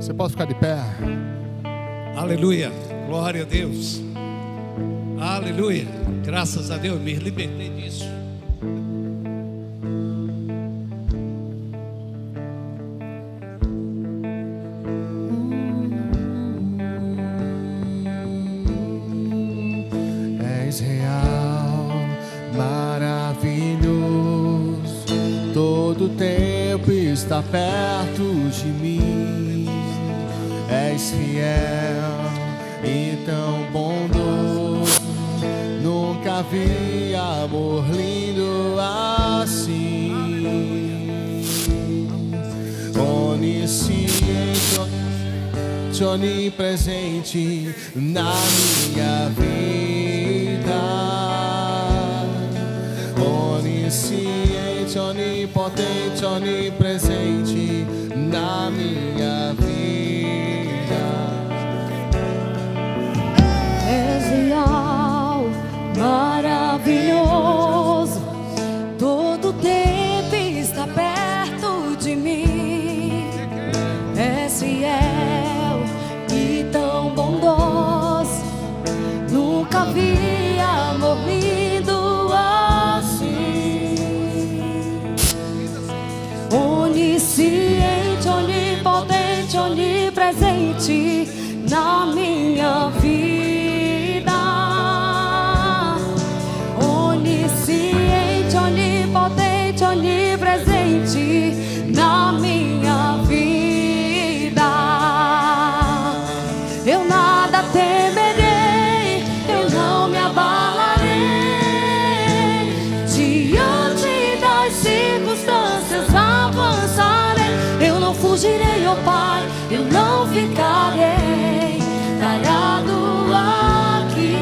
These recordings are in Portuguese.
Você pode ficar de pé. Aleluia, glória a Deus. Aleluia, graças a Deus, me libertei disso. És real, maravilhoso, todo tempo está perto de mim. És fiel e tão bondoso, nunca vi amor lindo assim. Onisciente, onipresente na minha vida. Onisciente, onipotente, onipresente na minha vida. És real, maravilhoso, todo tempo está perto de mim. És fiel e tão bondoso, nunca vi amor lindo assim. Onisciente, onipotente, onipresente na minha vida. Onisciente, onipotente, onipresente na minha vida. Eu nada temerei, eu não me abalarei. Diante das circunstâncias avançarei. Eu não fugirei, ó Pai, eu não ficarei parado aqui.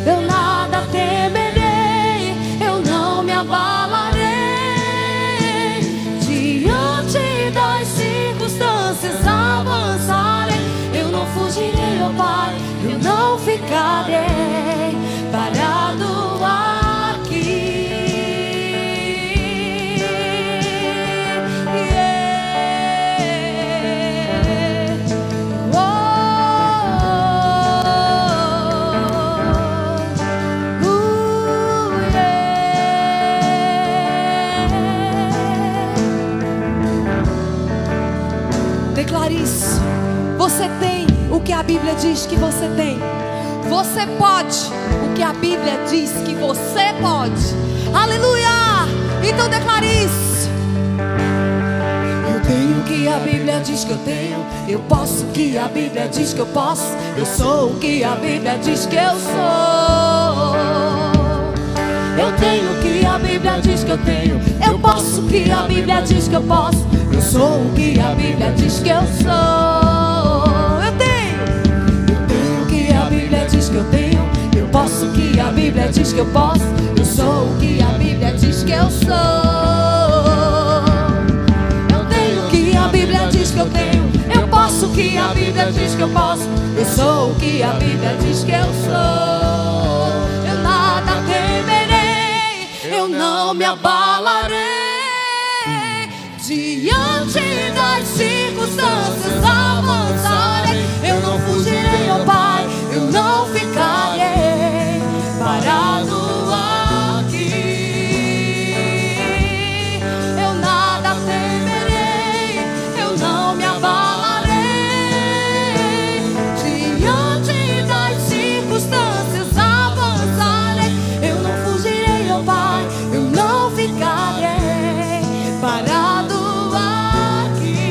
Eu nada temerei, eu não me abalarei. Diante das circunstâncias avançarei. Eu não fugirei, ó Pai, eu não ficarei parado aqui. Declare isso. Você tem o que a Bíblia diz que você tem. Você pode o que a Bíblia diz que você pode. Aleluia! Então declare isso. Eu tenho o que a Bíblia diz que eu tenho. Eu posso o que a Bíblia diz que eu posso. Eu sou o que a Bíblia diz que eu sou. Eu tenho o que a Bíblia diz que eu tenho. Eu posso o que a Bíblia diz que eu posso. Eu sou o que a Bíblia diz que eu sou. Eu tenho o que a Bíblia diz que eu tenho. Eu posso o que a Bíblia diz que eu posso. Eu sou o que a Bíblia diz que eu sou. Eu tenho o que a Bíblia diz que eu tenho. Eu posso o que a Bíblia diz que eu posso. Eu sou o que a Bíblia diz que eu sou. Eu nada temerei, eu não me abalarei. Diante das circunstâncias avançarei. Eu não fugirei, ó Pai, eu não ficarei parado aqui. Eu nada temerei, eu não me abalarei. Diante das circunstâncias avançarei. Eu não fugirei, ó Pai, eu não ficarei parado aqui.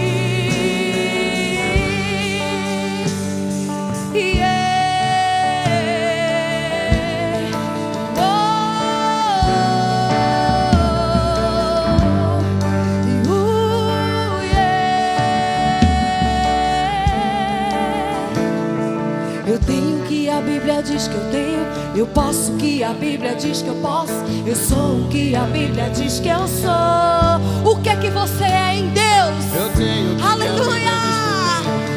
Eu tenho o que a Bíblia diz que eu tenho. Eu posso o que a Bíblia diz que eu posso. Eu sou o que a Bíblia diz que eu sou. O que é que você é em Deus? Eu tenho o que Aleluia!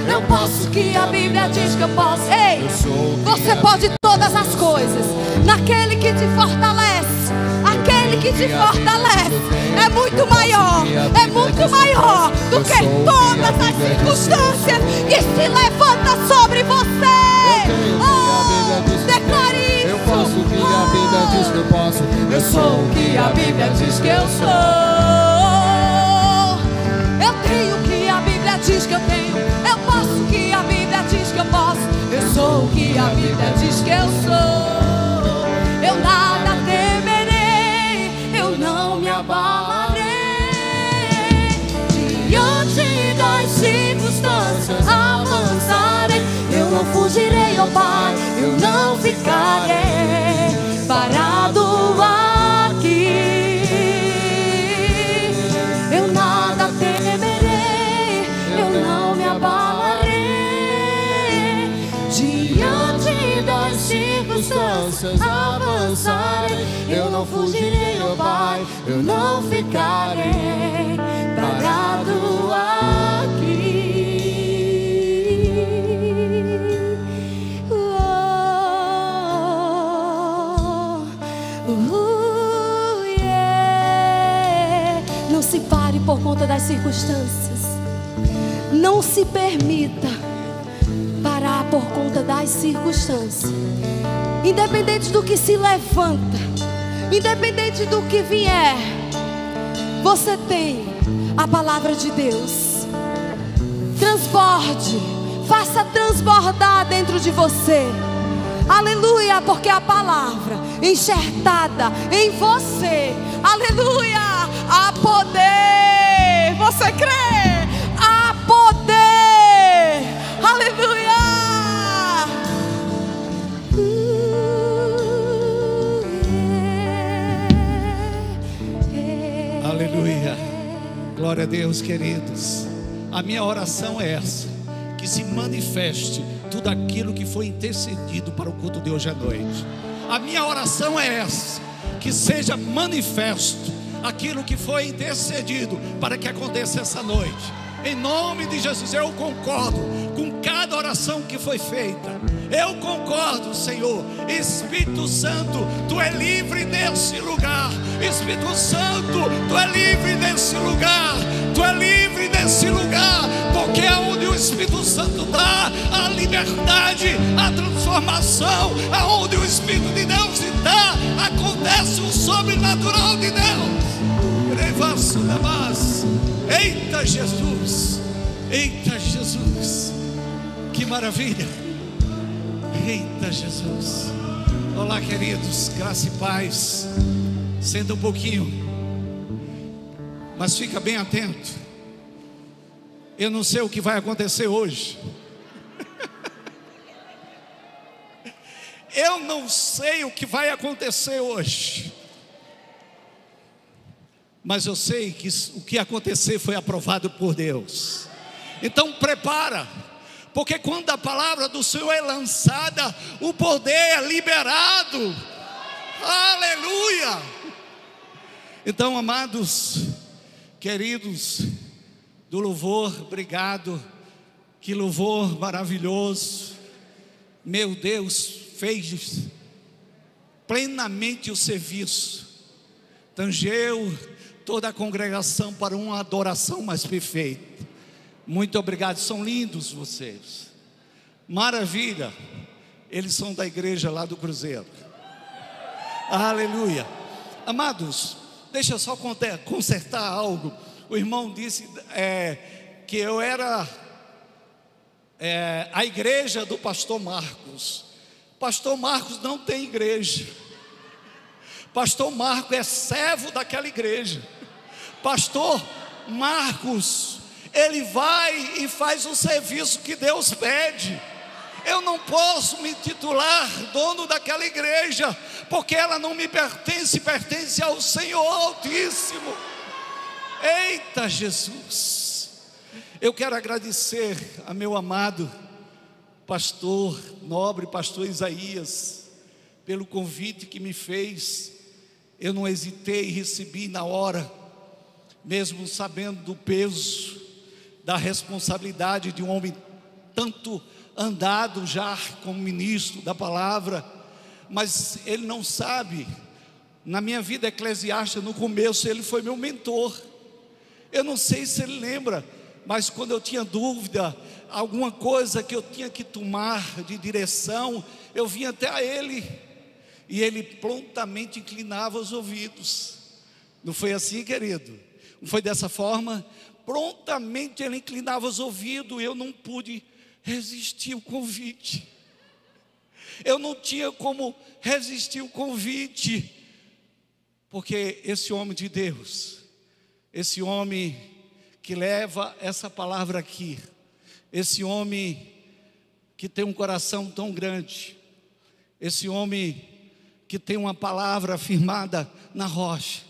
Eu posso o que a Bíblia diz que eu posso. Ei, você pode todas as coisas naquele que te fortalece, aquele que te fortalece. É muito maior. É muito maior do que todas as circunstâncias que se levantam sobre você. Declare isso. Eu posso o que a Bíblia diz que eu posso. Eu sou o que a Bíblia diz que eu sou. Eu tenho o que a Bíblia diz que eu tenho. Eu posso o que a Bíblia diz que eu posso. Eu sou o que a Bíblia diz que eu sou. Eu nada temerei, eu não me abalarei. Diante das circunstâncias avançarei. Eu não fugirei, ó Pai, eu não ficarei parado aqui. Eu nada temerei, eu não me abalarei. Diante das circunstâncias avançarei. Eu não fugirei, ó Pai, eu não ficarei parado aqui. Não se pare por conta das circunstâncias. Não se permita parar por conta das circunstâncias. Independente do que se levanta, independente do que vier, você tem a palavra de Deus. Transborde, faça transbordar dentro de você. Aleluia, porque a palavra enxertada em você, aleluia, há poder. Você crê? Há poder. Aleluia. Aleluia. Glória a Deus, queridos. A minha oração é essa: que se manifeste tudo aquilo que foi intercedido para o culto de hoje à noite. A minha oração é essa: que seja manifesto aquilo que foi intercedido para que aconteça essa noite. Em nome de Jesus, eu concordo com cada oração que foi feita. Eu concordo, Senhor. Espírito Santo, Tu é livre nesse lugar. Espírito Santo, Tu é livre nesse lugar. Tu é livre nesse lugar, porque é onde o Espírito Santo dá a liberdade, a transformação. Aonde o Espírito de Deus está, acontece o sobrenatural de Deus. Eita Jesus, eita Jesus, que maravilha. Eita Jesus. Olá, queridos, graça e paz. Senta um pouquinho, mas fica bem atento. Eu não sei o que vai acontecer hoje. Eu não sei o que vai acontecer hoje, mas eu sei que o que acontecer foi aprovado por Deus. Então prepara, porque quando a palavra do Senhor é lançada, o poder é liberado. Aleluia. Então, amados, queridos do louvor, obrigado. Que louvor maravilhoso. Meu Deus fez plenamente o serviço, tangeu toda a congregação para uma adoração mais perfeita. Muito obrigado, são lindos vocês. Maravilha. Eles são da igreja lá do Cruzeiro. Aleluia. Amados, deixa eu só consertar algo. O irmão disse que eu era a igreja do pastor Marcos. Pastor Marcos não tem igreja. Pastor Marcos é servo daquela igreja. Pastor Marcos, ele vai e faz o serviço que Deus pede. Eu não posso me titular dono daquela igreja, porque ela não me pertence, pertence ao Senhor Altíssimo. Eita Jesus. Eu quero agradecer a meu amado pastor, nobre pastor Isaías, pelo convite que me fez. Eu não hesitei e recebi na hora, mesmo sabendo do peso, da responsabilidade de um homem tanto andado já como ministro da palavra. Mas ele não sabe Na minha vida eclesiástica, no começo, ele foi meu mentor. Eu não sei se ele lembra, mas quando eu tinha dúvida, alguma coisa que eu tinha que tomar de direção, eu vinha até a ele, e ele prontamente inclinava os ouvidos. Não foi assim, querido? Não foi dessa forma? Prontamente ele inclinava os ouvidos, e eu não pude resistir ao convite. Eu não tinha como resistir ao convite, porque esse homem de Deus, esse homem que leva essa palavra aqui, esse homem que tem um coração tão grande, esse homem que tem uma palavra firmada na rocha,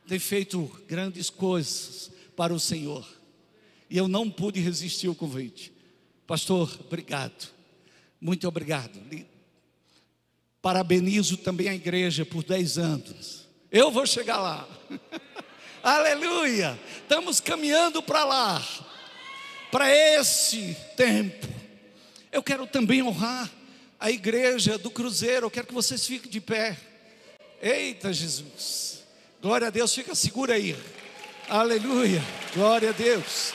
tem feito grandes coisas para o Senhor, e eu não pude resistir ao convite. Pastor, obrigado, muito obrigado. Parabenizo também a igreja por 10 anos. Eu vou chegar lá. Aleluia. Estamos caminhando para lá, para esse tempo. Eu quero também honrar a igreja do Cruzeiro. Eu quero que vocês fiquem de pé. Eita Jesus, glória a Deus, fica segura aí. Aleluia, glória a Deus.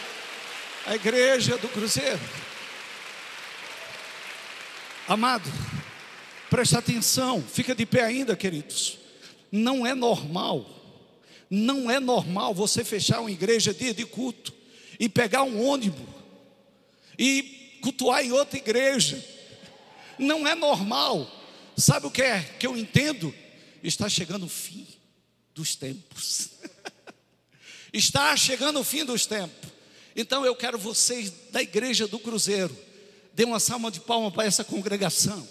A igreja do Cruzeiro. Amado, presta atenção, fica de pé ainda, queridos. Não é normal você fechar uma igreja dia de culto e pegar um ônibus e cultuar em outra igreja. Não é normal. Sabe o que é que eu entendo? Está chegando o fim dos tempos. Está chegando o fim dos tempos. Então eu quero vocês da igreja do Cruzeiro, dê uma salva de palmas para essa congregação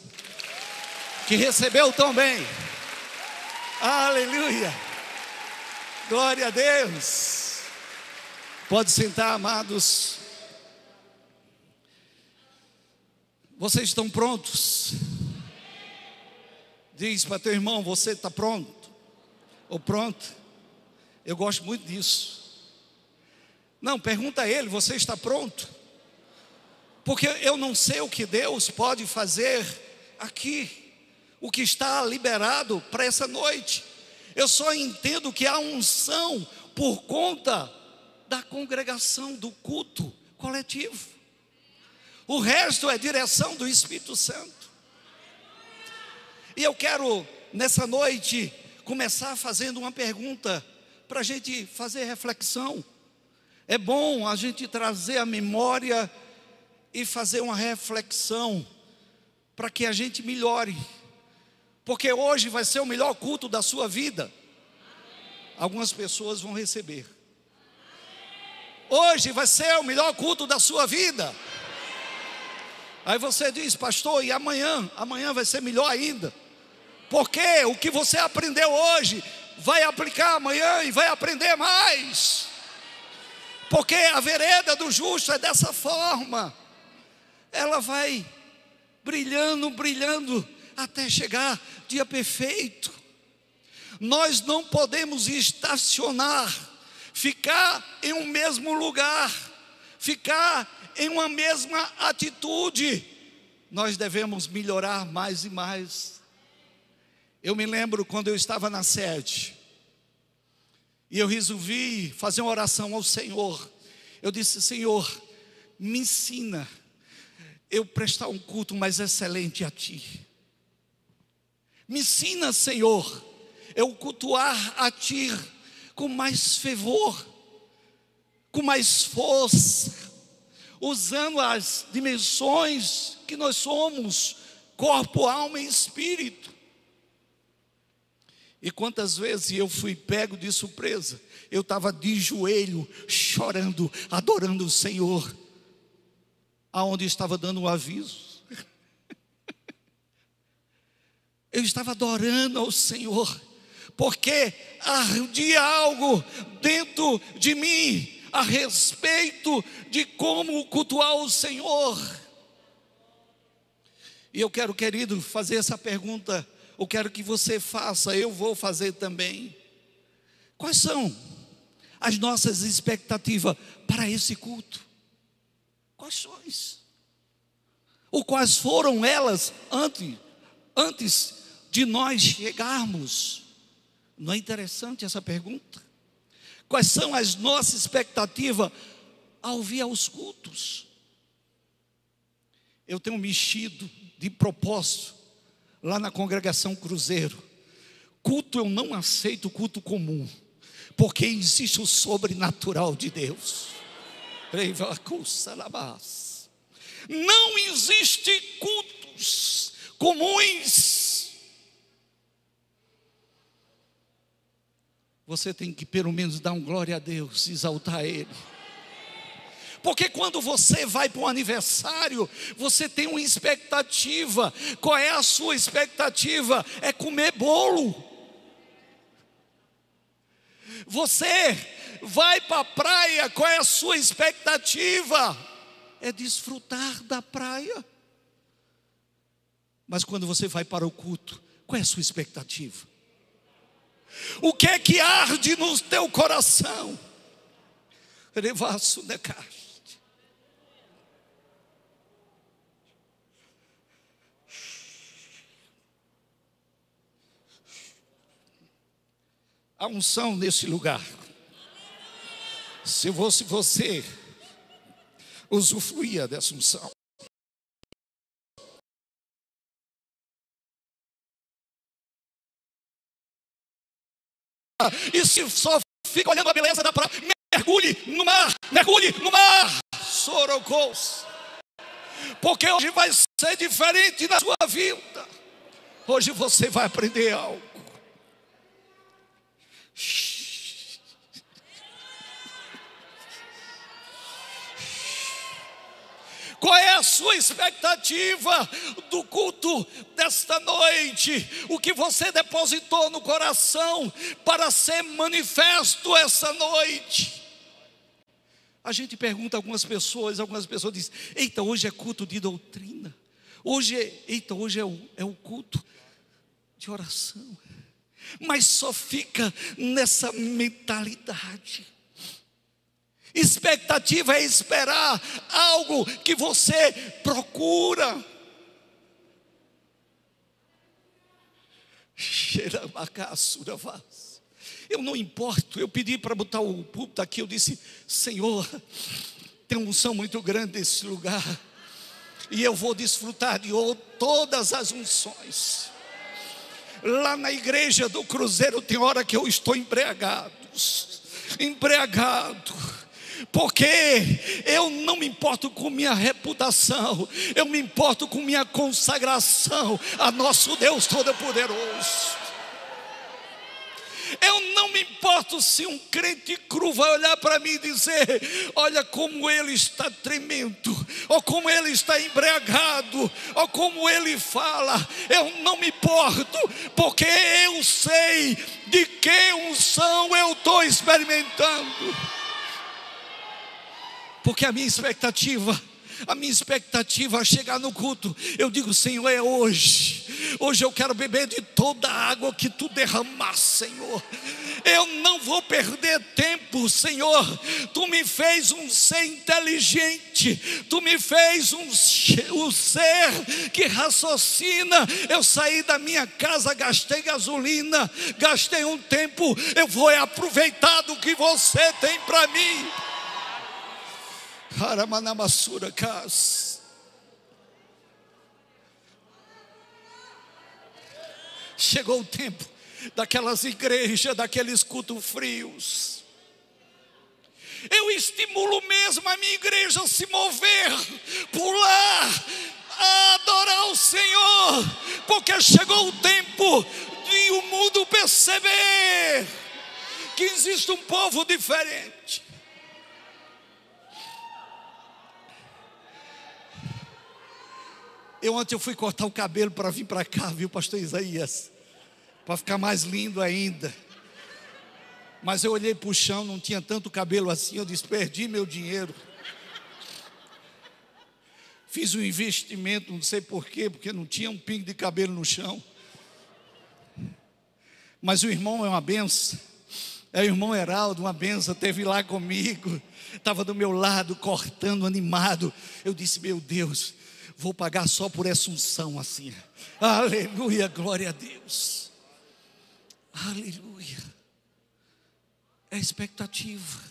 que recebeu tão bem. Aleluia, glória a Deus. Pode sentar, amados. Vocês estão prontos? Diz para teu irmão, você está pronto? Ou pronto? Eu gosto muito disso. Não, pergunta a ele, você está pronto? Porque eu não sei o que Deus pode fazer aqui, o que está liberado para essa noite. Eu só entendo que há unção por conta da congregação, do culto coletivo. O resto é direção do Espírito Santo. E eu quero nessa noite começar fazendo uma pergunta para a gente fazer reflexão. É bom a gente trazer a memória e fazer uma reflexão para que a gente melhore, porque hoje vai ser o melhor culto da sua vida. Algumas pessoas vão receber. Hoje vai ser o melhor culto da sua vida. Aí você diz, pastor, e amanhã? Amanhã vai ser melhor ainda, porque o que você aprendeu hoje vai aplicar amanhã e vai aprender mais. Porque a vereda do justo é dessa forma. Ela vai brilhando, brilhando, até chegar dia perfeito. Nós não podemos estacionar, ficar em um mesmo lugar, ficar em uma mesma atitude. Nós devemos melhorar mais e mais. Eu me lembro quando eu estava na sede, e eu resolvi fazer uma oração ao Senhor. Eu disse, Senhor, me ensina eu prestar um culto mais excelente a Ti. Me ensina, Senhor, eu cultuar a Ti com mais fervor, com mais força, usando as dimensões que nós somos, corpo, alma e espírito. E quantas vezes eu fui pego de surpresa, eu estava de joelho, chorando, adorando o Senhor, aonde estava dando um aviso. Eu estava adorando ao Senhor, porque ardia algo dentro de mim, a respeito de como cultuar o Senhor. E eu quero, querido, fazer essa pergunta. Eu quero que você faça, eu vou fazer também. Quais são as nossas expectativas para esse culto? Quais são? Ou quais foram elas antes de nós chegarmos? Não é interessante essa pergunta? Quais são as nossas expectativas ao vir aos cultos? Eu tenho mexido de propósito lá na congregação Cruzeiro. Culto eu não aceito culto comum, porque existe o sobrenatural de Deus. Não existe cultos comuns. Você tem que pelo menos dar um glória a Deus, exaltar Ele. Porque quando você vai para um aniversário, você tem uma expectativa. Qual é a sua expectativa? É comer bolo. Você vai para a praia, qual é a sua expectativa? É desfrutar da praia. Mas quando você vai para o culto, qual é a sua expectativa? O que é que arde no teu coração? Revasso de carne. A unção nesse lugar. Se fosse você, usufruía dessa unção. E se só fica olhando a beleza da praia, mergulhe no mar, Sorocos. Porque hoje vai ser diferente na sua vida. Hoje você vai aprender algo. Qual é a sua expectativa do culto desta noite? O que você depositou no coração para ser manifesto essa noite? A gente pergunta a algumas pessoas dizem: eita, hoje é culto de doutrina. Hoje é o culto de oração. Mas só fica nessa mentalidade. Expectativa é esperar algo que você procura. Eu não importo. Eu pedi para botar o púlpito aqui. Eu disse: Senhor, tem uma unção muito grande nesse lugar, e eu vou desfrutar de todas as unções. Lá na igreja do Cruzeiro tem hora que eu estou embriagado, porque eu não me importo com minha reputação, eu me importo com minha consagração a nosso Deus Todo-Poderoso. Eu não me importo se um crente cru vai olhar para mim e dizer: olha como ele está tremendo, ou como ele está embriagado, ou como ele fala. Eu não me importo, porque eu sei de que unção eu estou experimentando. Porque a minha expectativa a chegar no culto, eu digo: Senhor, é hoje eu quero beber de toda a água que tu derramar, Senhor. Eu não vou perder tempo, Senhor. Tu me fez um ser inteligente, tu me fez um ser que raciocina. Eu saí da minha casa, gastei gasolina, gastei um tempo, eu vou aproveitar do que você tem para mim. Chegou o tempo daquelas igrejas, daqueles cultos frios. Eu estimulo mesmo a minha igreja a se mover, pular, a adorar o Senhor, porque chegou o tempo de o mundo perceber que existe um povo diferente. Ontem eu fui cortar o cabelo para vir para cá, viu, pastor Isaías? Para ficar mais lindo ainda. Mas eu olhei para o chão, não tinha tanto cabelo assim. Eu disse: perdi meu dinheiro. Fiz um investimento, não sei porquê, porque não tinha um pingo de cabelo no chão. Mas o irmão é uma benção. É o irmão Heraldo, uma benção, esteve lá comigo. Estava do meu lado, cortando, animado. Eu disse: meu Deus, vou pagar só por essa unção assim. Aleluia, glória a Deus. Aleluia. É expectativa.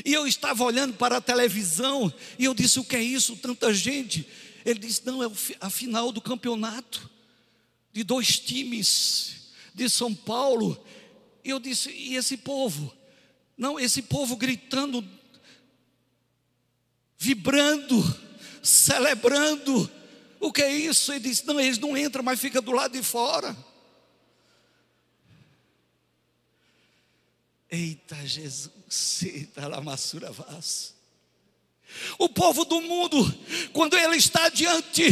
E eu estava olhando para a televisão e eu disse: o que é isso? Tanta gente. Ele disse: não, é a final do campeonato de 2 times de São Paulo. E eu disse: e esse povo? Não, esse povo gritando, vibrando, celebrando. O que é isso? Ele disse: não, eles não entram, mas ficam do lado de fora. Eita Jesus, eita lamassura vaz. O povo do mundo, quando ele está diante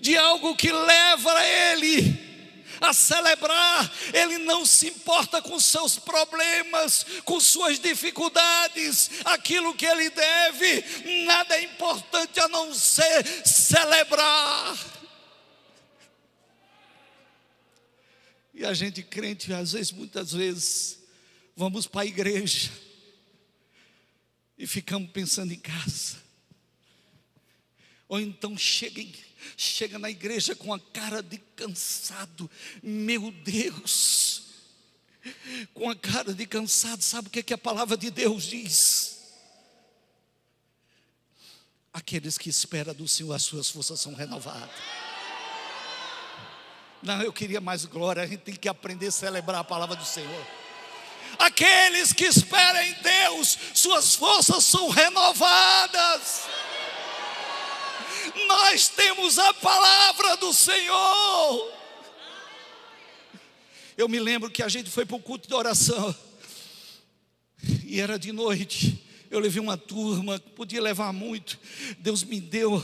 de algo que leva ele a celebrar, ele não se importa com seus problemas, com suas dificuldades, aquilo que ele deve, nada é importante a não ser celebrar. E a gente crente, às vezes, muitas vezes, vamos para a igreja e ficamos pensando em casa. Ou então chega na igreja com a cara de cansado. Meu Deus, com a cara de cansado. Sabe o que a palavra de Deus diz? Aqueles que esperam do Senhor, as suas forças são renovadas. Não, eu queria mais glória. A gente tem que aprender a celebrar a palavra do Senhor. Aqueles que esperam em Deus, suas forças são renovadas. Nós temos a palavra do Senhor. Eu me lembro que a gente foi para o culto de oração e era de noite. Eu levei uma turma, podia levar muito. Deus me deu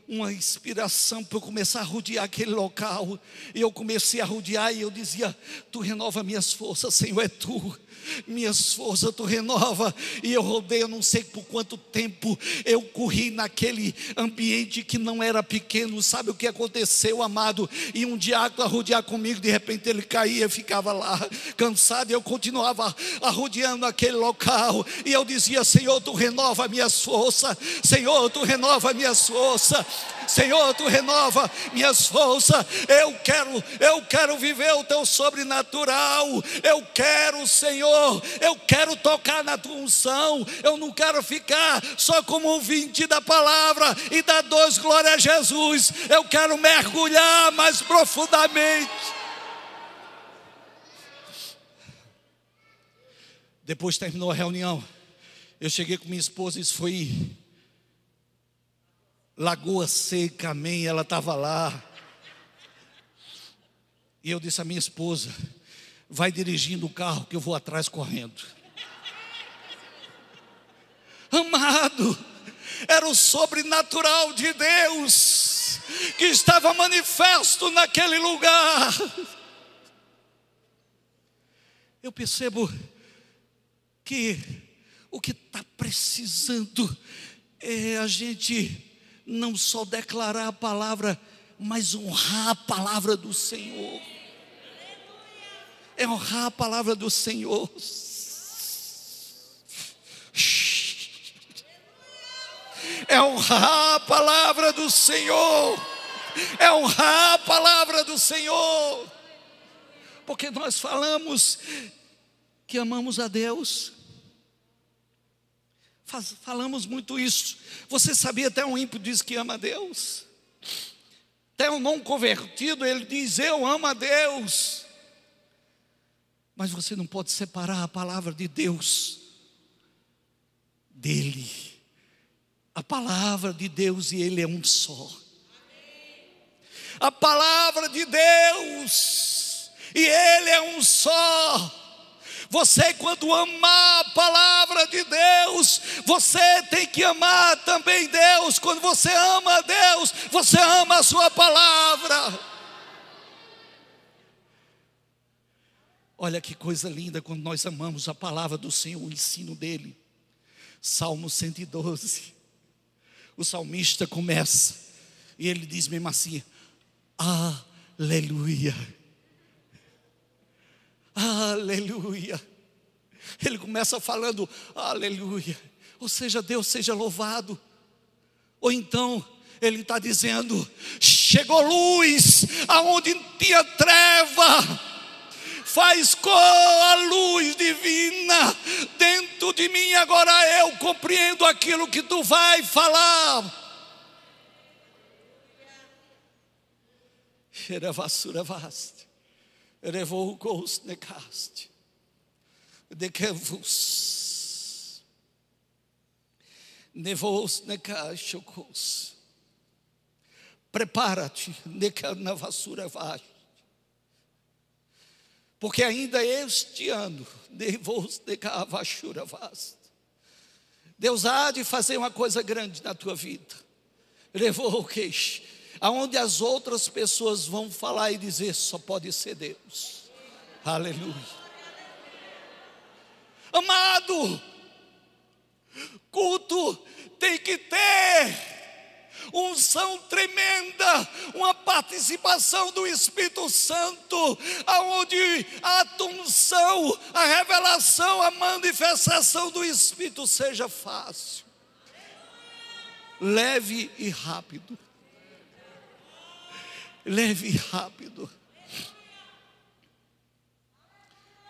uma inspiração para eu começar a rodear aquele local. E eu comecei a rodear e eu dizia: tu renova minhas forças, Senhor, é tu. Minhas forças tu renova. E eu rodei, eu não sei por quanto tempo. Eu corri naquele ambiente que não era pequeno. Sabe o que aconteceu, amado? E um diácono a rodear comigo, de repente ele caía, ficava lá cansado, e eu continuava rodeando aquele local. E eu dizia: Senhor, tu renova minhas forças. Senhor, tu renova minhas forças. Senhor, tu renova minhas forças. Eu quero viver o teu sobrenatural. Eu quero, Senhor, eu quero tocar na tua unção. Eu não quero ficar só como ouvinte da palavra e dar 2 glórias a Jesus. Eu quero mergulhar mais profundamente. Depois terminou a reunião, eu cheguei com minha esposa, isso foi Lagoa Seca, amém, ela estava lá. E eu disse à minha esposa: vai dirigindo o carro que eu vou atrás correndo. Amado, era o sobrenatural de Deus que estava manifesto naquele lugar. Eu percebo que o que está precisando é a gente não só declarar a palavra, mas honrar a palavra do Senhor. É honrar a palavra do Senhor. É honrar a palavra do Senhor. É honrar a palavra do Senhor. Porque nós falamos que amamos a Deus. Falamos muito isso. Você sabia, até um ímpio diz que ama a Deus. Até um não convertido, ele diz: eu amo a Deus. Mas você não pode separar a palavra de Deus dele. A palavra de Deus e ele é um só. A palavra de Deus e ele é um só. Você, quando amar a palavra de Deus, você tem que amar também Deus. Quando você ama a Deus, você ama a sua palavra. Olha que coisa linda quando nós amamos a palavra do Senhor, o ensino dele. Salmo 112. O salmista começa e ele diz mesmo assim: aleluia. Aleluia. Ele começa falando aleluia, ou seja, Deus seja louvado. Ou então ele está dizendo: chegou luz aonde tinha treva, faz com a luz divina dentro de mim. Agora eu compreendo aquilo que tu vai falar. Xeravassura vaste, revou gos necaste, de que vos nevos necachocos. Prepara-te, na vassoura vaste, porque ainda este ano, nevos necavachura vaste, Deus há de fazer uma coisa grande na tua vida. Levou o queixo, aonde as outras pessoas vão falar e dizer: só pode ser Deus. Aleluia. Amado, culto tem que ter unção tremenda, uma participação do Espírito Santo, aonde a unção, a revelação, a manifestação do Espírito seja fácil, leve e rápido. Leve e rápido.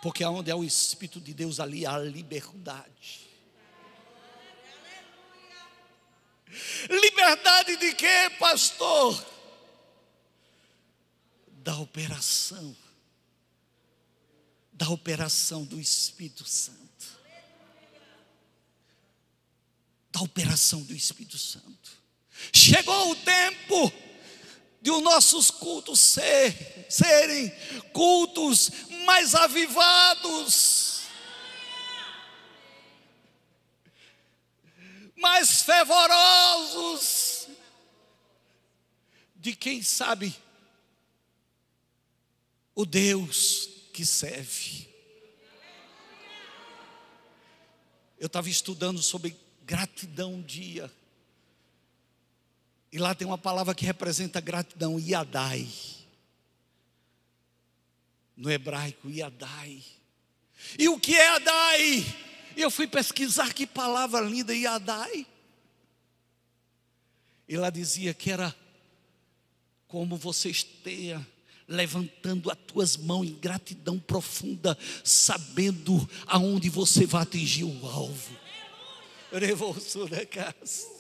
Porque aonde é o Espírito de Deus, ali há liberdade. Liberdade de quê, pastor? Da operação do Espírito Santo. Da operação do Espírito Santo. Chegou o tempo de os nossos cultos serem cultos mais avivados, mais fervorosos, de quem sabe o Deus que serve. Eu estava estudando sobre gratidão um dia, e lá tem uma palavra que representa gratidão, Yadai. No hebraico, Yadai. E o que é Yadai? Eu fui pesquisar que palavra linda, Yadai. E lá dizia que era como você esteja levantando as tuas mãos em gratidão profunda, sabendo aonde você vai atingir o alvo. Revolso da casa.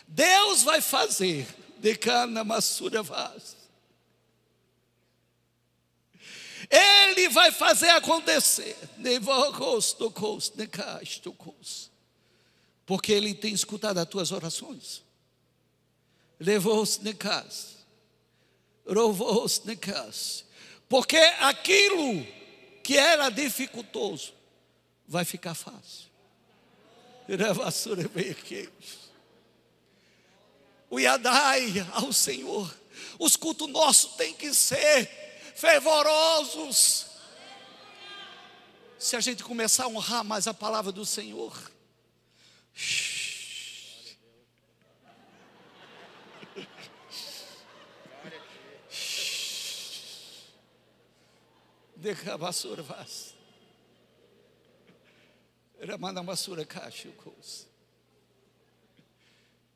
Deus vai fazer Ele vai fazer acontecer, porque Ele tem escutado as tuas orações. Porque aquilo que era dificultoso vai ficar fácil. O Yadai ao Senhor. Os cultos nossos têm que ser fervorosos. Se a gente começar a honrar mais a palavra do Senhor, deixa a vassoura vaz. Ramana basura caixa o cos.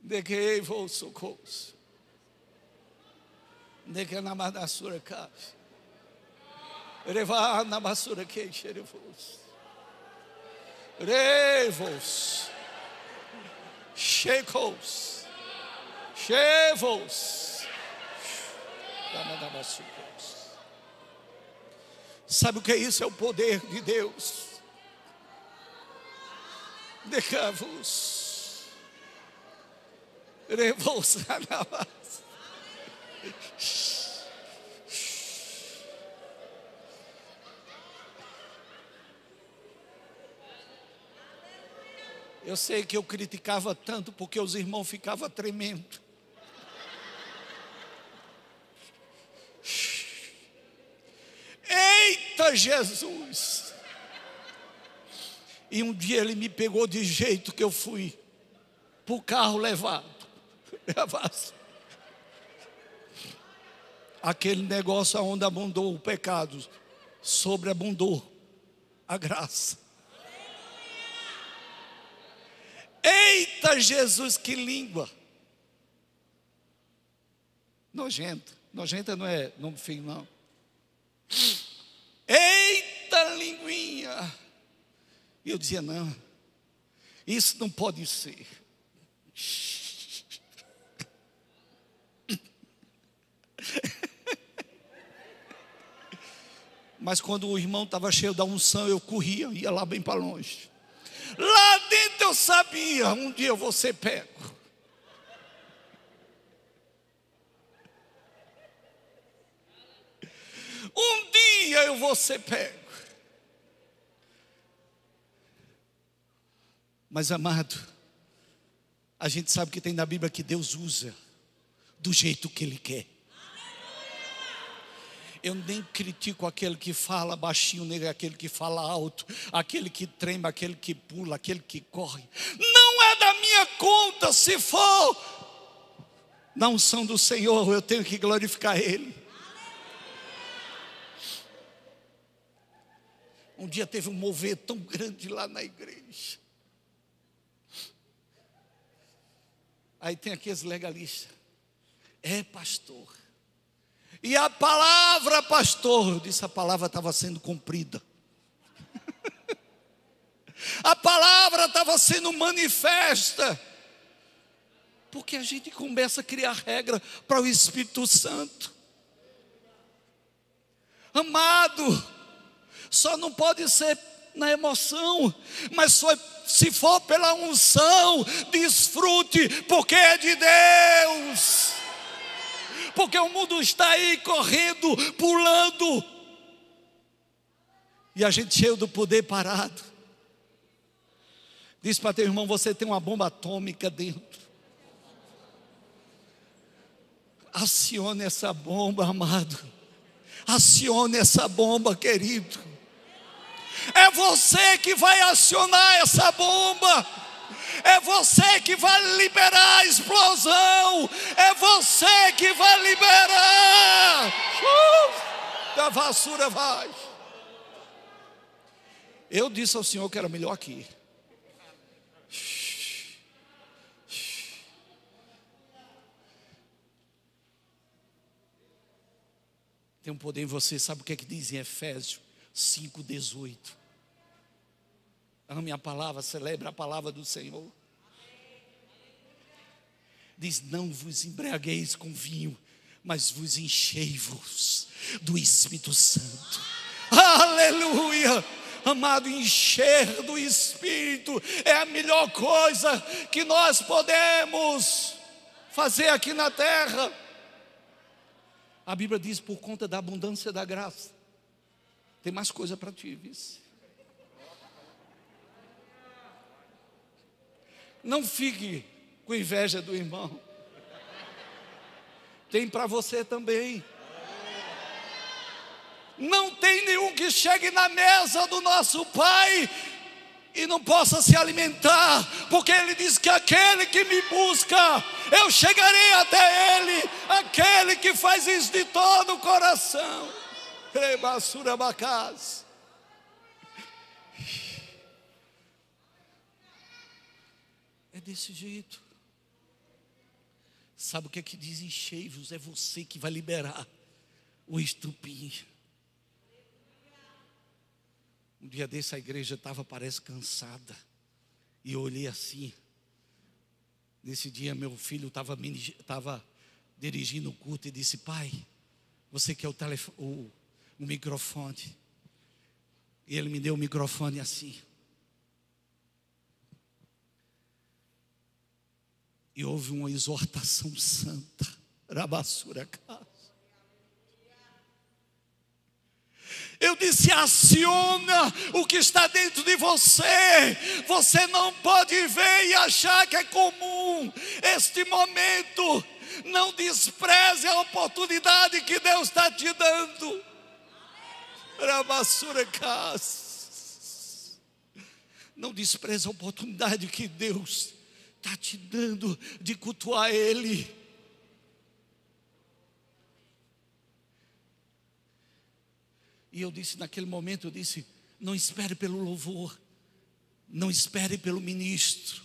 Neguei vou socos. Nega na madassura caixa. Reva na basura que xerevos. Revos. Checos. Chevos. Ramana basura. Sabe o que é isso? É o poder de Deus. Decavos, revolsanavas. Eu sei que eu criticava tanto porque os irmãos ficavam tremendo. Eita Jesus! E um dia ele me pegou de jeito que eu fui para o carro levado. Aquele negócio onde abundou o pecado, sobreabundou a graça. Eita Jesus, que língua! Nojenta. Nojenta não é nome feio, não. Eita linguinha! E eu dizia, não, isso não pode ser. Mas quando o irmão estava cheio da unção, eu corria, ia lá bem para longe. Lá dentro eu sabia, um dia eu vou ser pego. Um dia eu vou ser pego. Mas amado, a gente sabe que tem na Bíblia que Deus usa do jeito que Ele quer. Eu nem critico aquele que fala baixinho, nem aquele que fala alto, aquele que trema, aquele que pula, aquele que corre. Não é da minha conta. Se for na unção do Senhor, eu tenho que glorificar Ele. Um dia teve um mover tão grande lá na igreja. Aí tem aqueles legalistas. É pastor. E a palavra pastor, eu disse, a palavra estava sendo cumprida. A palavra estava sendo manifesta. Porque a gente começa a criar regra para o Espírito Santo. Amado, só não pode ser na emoção, mas só se for pela unção, desfrute, porque é de Deus. Porque o mundo está aí correndo, pulando, e a gente cheio do poder parado. Diz para teu irmão, você tem uma bomba atômica dentro. Acione essa bomba, amado. Acione essa bomba, querido. É você que vai acionar essa bomba. É você que vai liberar a explosão. É você que vai liberar. Da vassoura vai. Eu disse ao Senhor que era melhor aqui. Tem um poder em você. Sabe o que é que diz em Efésios 5:18? Ame a palavra, celebre a palavra do Senhor. Diz, não vos embriagueis com vinho, mas vos enchei-vos do Espírito Santo. Aleluia! Amado, encher do Espírito é a melhor coisa que nós podemos fazer aqui na terra. A Bíblia diz, por conta da abundância da graça, tem mais coisa para ti, vice. Não fique com inveja do irmão. Tem para você também. Não tem nenhum que chegue na mesa do nosso Pai e não possa se alimentar, porque Ele diz que aquele que me busca, eu chegarei até Ele. Aquele que faz isso de todo o coração. É desse jeito. Sabe o que é que diz enchei-vos? É você que vai liberar o estupim. Um dia desse a igreja estava, parece, cansada. E eu olhei assim. Nesse dia meu filho estava dirigindo o culto e disse, pai, você quer o microfone? E ele me deu o microfone assim. E houve uma exortação santa. Rabassura casa. Eu disse, aciona o que está dentro de você. Você não pode ver e achar que é comum este momento. Não despreze a oportunidade que Deus está te dando. Rabassura casa. Não despreze a oportunidade que Deus está te dando de cultuar Ele. E eu disse naquele momento, eu disse, não espere pelo louvor, não espere pelo ministro,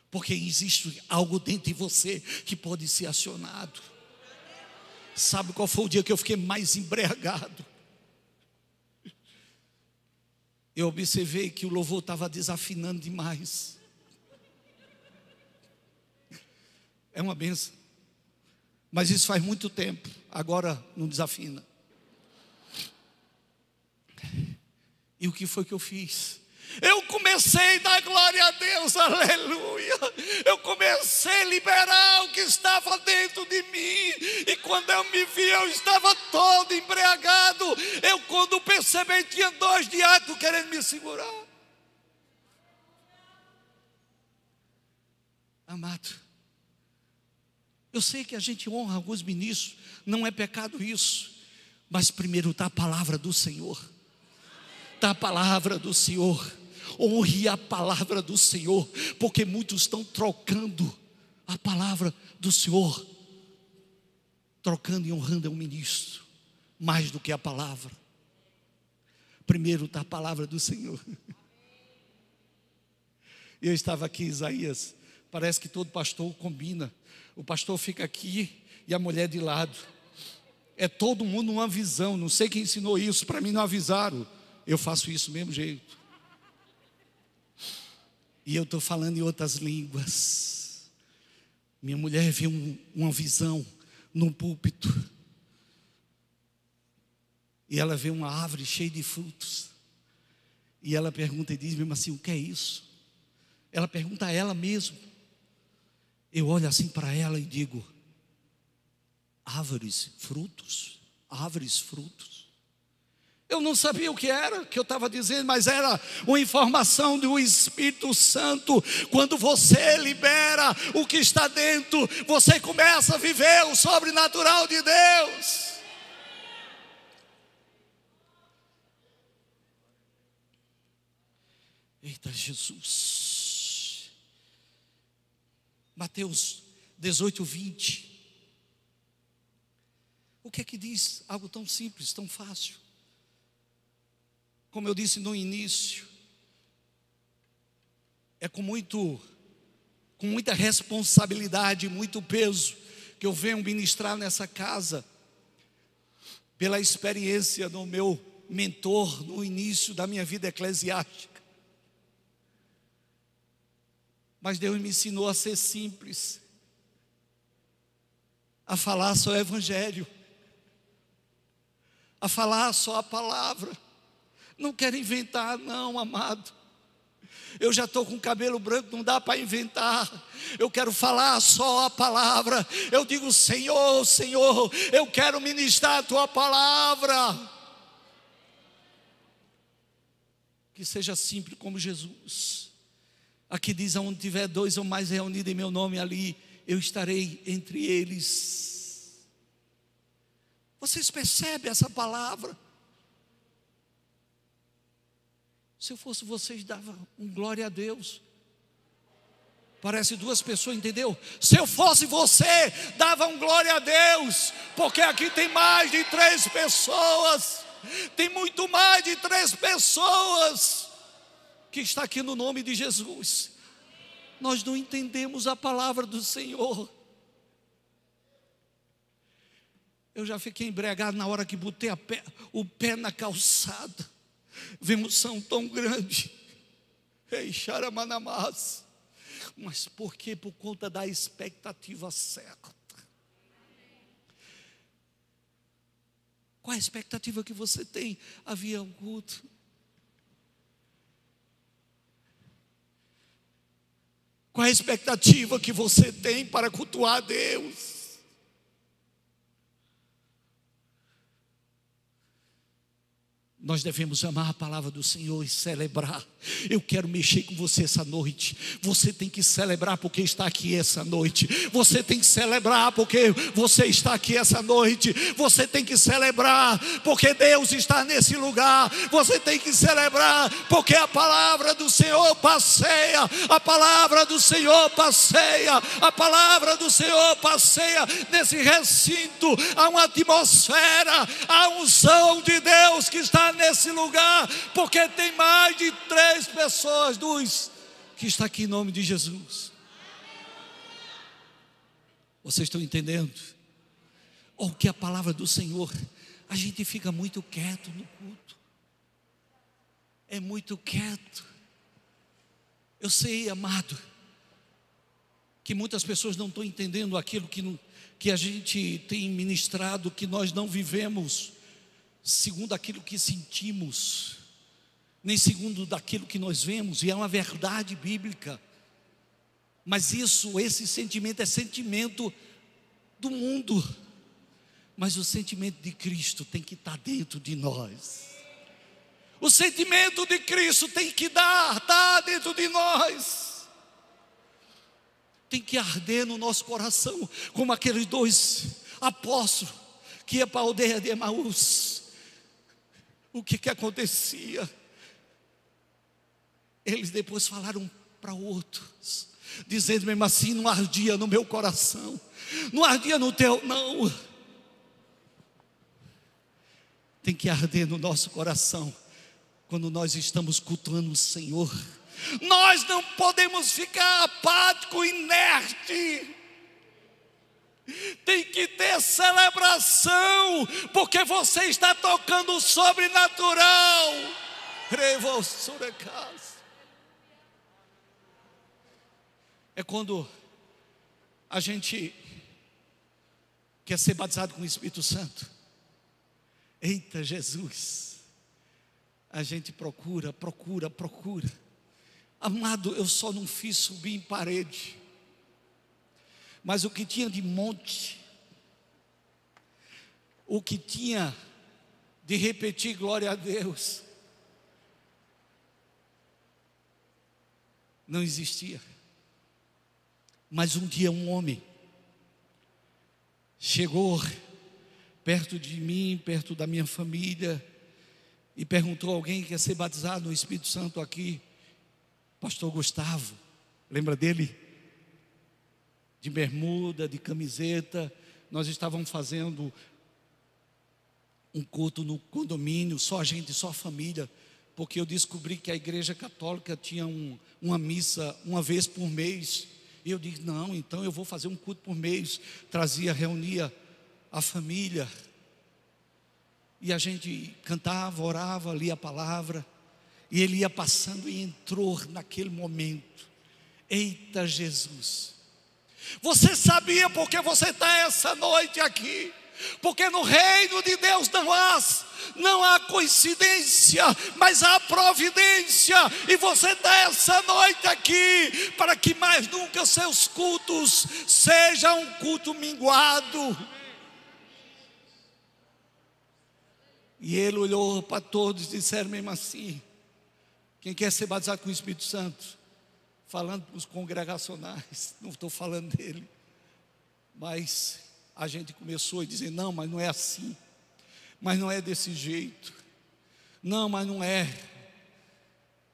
Porque existe algo dentro de você que pode ser acionado. Sabe qual foi o dia que eu fiquei mais embriagado? Eu observei que o louvor estava desafinando demais. É uma benção. Mas isso faz muito tempo. Agora não desafina. E o que foi que eu fiz? Eu comecei a dar glória a Deus, aleluia. Eu comecei a liberar o que estava dentro de mim. E quando eu me vi, eu estava todo embriagado. Eu, quando percebi, tinha 2 diáconos querendo me segurar. Amado, eu sei que a gente honra alguns ministros, não é pecado isso. Mas primeiro está a palavra do Senhor. Está a palavra do Senhor. Honre a palavra do Senhor, porque muitos estão trocando a palavra do Senhor, trocando e honrando um ministro, mais do que a palavra. Primeiro está a palavra do Senhor. Eu estava aqui, Isaías, parece que todo pastor combina. O pastor fica aqui e a mulher de lado. É todo mundo uma visão. Não sei quem ensinou isso, para mim não avisaram. Eu faço isso do mesmo jeito. E eu estou falando em outras línguas. Minha mulher viu uma visão num púlpito. E ela vê uma árvore cheia de frutos. E ela pergunta e diz mesmo assim: o que é isso? Ela pergunta a ela mesma. Eu olho assim para ela e digo: árvores, frutos, árvores, frutos. Eu não sabia o que era que eu estava dizendo, mas era uma informação do Espírito Santo. Quando você libera o que está dentro, você começa a viver o sobrenatural de Deus. Eita Jesus. Mateus 18, 20. O que é que diz? Algo tão simples, tão fácil. Como eu disse no início, é com muita responsabilidade, muito peso, que eu venho ministrar nessa casa, pela experiência do meu mentor no início da minha vida eclesiástica. Mas Deus me ensinou a ser simples, a falar só o Evangelho, a falar só a palavra. Não quero inventar não, amado. Eu já estou com cabelo branco, não dá para inventar. Eu quero falar só a palavra. Eu digo: Senhor, Senhor, eu quero ministrar a tua palavra. Que seja simples como Jesus. Aqui diz: aonde tiver 2 ou mais reunidos em meu nome, ali eu estarei entre eles. Vocês percebem essa palavra? Se eu fosse vocês, dava glória a Deus. Parece 2 pessoas, entendeu? Se eu fosse você, dava glória a Deus. Porque aqui tem mais de 3 pessoas. Tem muito mais de 3 pessoas que está aqui no nome de Jesus. Nós não entendemos a palavra do Senhor. Eu já fiquei embriagado na hora que botei o pé na calçada. Veio emoção tão grande. Ei, xaramanamás. Mas por quê? Por conta da expectativa certa. Qual a expectativa que você tem? Havia um culto. Qual a expectativa que você tem para cultuar a Deus? Nós devemos amar a palavra do Senhor e celebrar. Eu quero mexer com você essa noite. Você tem que celebrar porque está aqui essa noite. Você tem que celebrar porque você está aqui essa noite. Você tem que celebrar porque Deus está nesse lugar. Você tem que celebrar porque a palavra do Senhor passeia. A palavra do Senhor passeia. A palavra do Senhor passeia nesse recinto. Há uma atmosfera, a unção de Deus que está nesse lugar, porque tem mais de 3 pessoas, 2, que está aqui em nome de Jesus. Vocês estão entendendo? Ou que a palavra do Senhor, a gente fica muito quieto no culto. É muito quieto. Eu sei, amado, que muitas pessoas não estão entendendo aquilo que a gente tem ministrado, que nós não vivemos segundo aquilo que sentimos, nem segundo daquilo que nós vemos, e é uma verdade bíblica. Mas esse sentimento é sentimento do mundo, mas o sentimento de Cristo tem que estar dentro de nós. O sentimento de Cristo tem que estar dentro de nós. Tem que arder no nosso coração, como aqueles 2 apóstolos que iam para a aldeia de Emaús. O que acontecia? Eles depois falaram para outros, dizendo mesmo assim: não ardia no meu coração, não ardia no teu, não. Tem que arder no nosso coração quando nós estamos cultuando o Senhor. Nós não podemos ficar apático, inerte. Tem que ter celebração, porque você está tocando o sobrenatural. É quando a gente quer ser batizado com o Espírito Santo. Eita Jesus, a gente procura. Amado, eu só não fiz subir em parede, mas o que tinha de monte, o que tinha de repetir glória a Deus, não existia. Mas um dia um homem chegou perto de mim, perto da minha família, e perguntou: alguém quer ser batizado no Espírito Santo aqui? Pastor Gustavo, lembra dele? De bermuda, de camiseta. Nós estávamos fazendo um culto no condomínio, só a gente, só a família, porque eu descobri que a igreja católica tinha uma missa uma vez por mês, e eu disse: não, então eu vou fazer um culto por mês. Reunia a família, e a gente cantava, orava, lia a palavra, e ele ia passando e entrou naquele momento. Eita Jesus, você sabia porque você está essa noite aqui? Porque no reino de Deus não há coincidência, mas há providência. E você está essa noite aqui para que mais nunca seus cultos sejam um culto minguado. E ele olhou para todos e disseram mesmo assim: quem quer ser batizado com o Espírito Santo? Falando para os congregacionais, não estou falando dele. Mas a gente começou a dizer: não, mas não é assim, mas não é desse jeito, não, mas não é.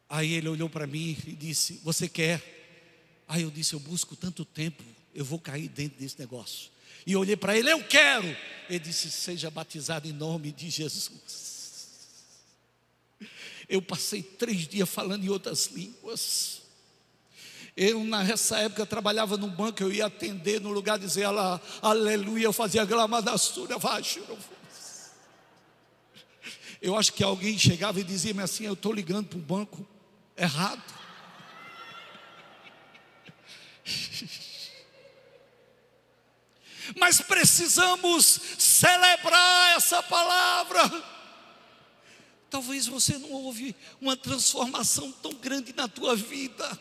Aí ele olhou para mim e disse: você quer? Aí eu disse: eu busco tanto tempo, eu vou cair dentro desse negócio. E eu olhei para ele: eu quero. Ele disse: seja batizado em nome de Jesus. Eu passei 3 dias falando em outras línguas. Eu nessa época trabalhava num banco, eu ia atender, no lugar de dizer aleluia, eu fazia glamassura. Eu acho que alguém chegava e dizia assim: eu estou ligando para o banco errado. Mas precisamos celebrar essa palavra. Talvez você não ouve uma transformação tão grande na tua vida,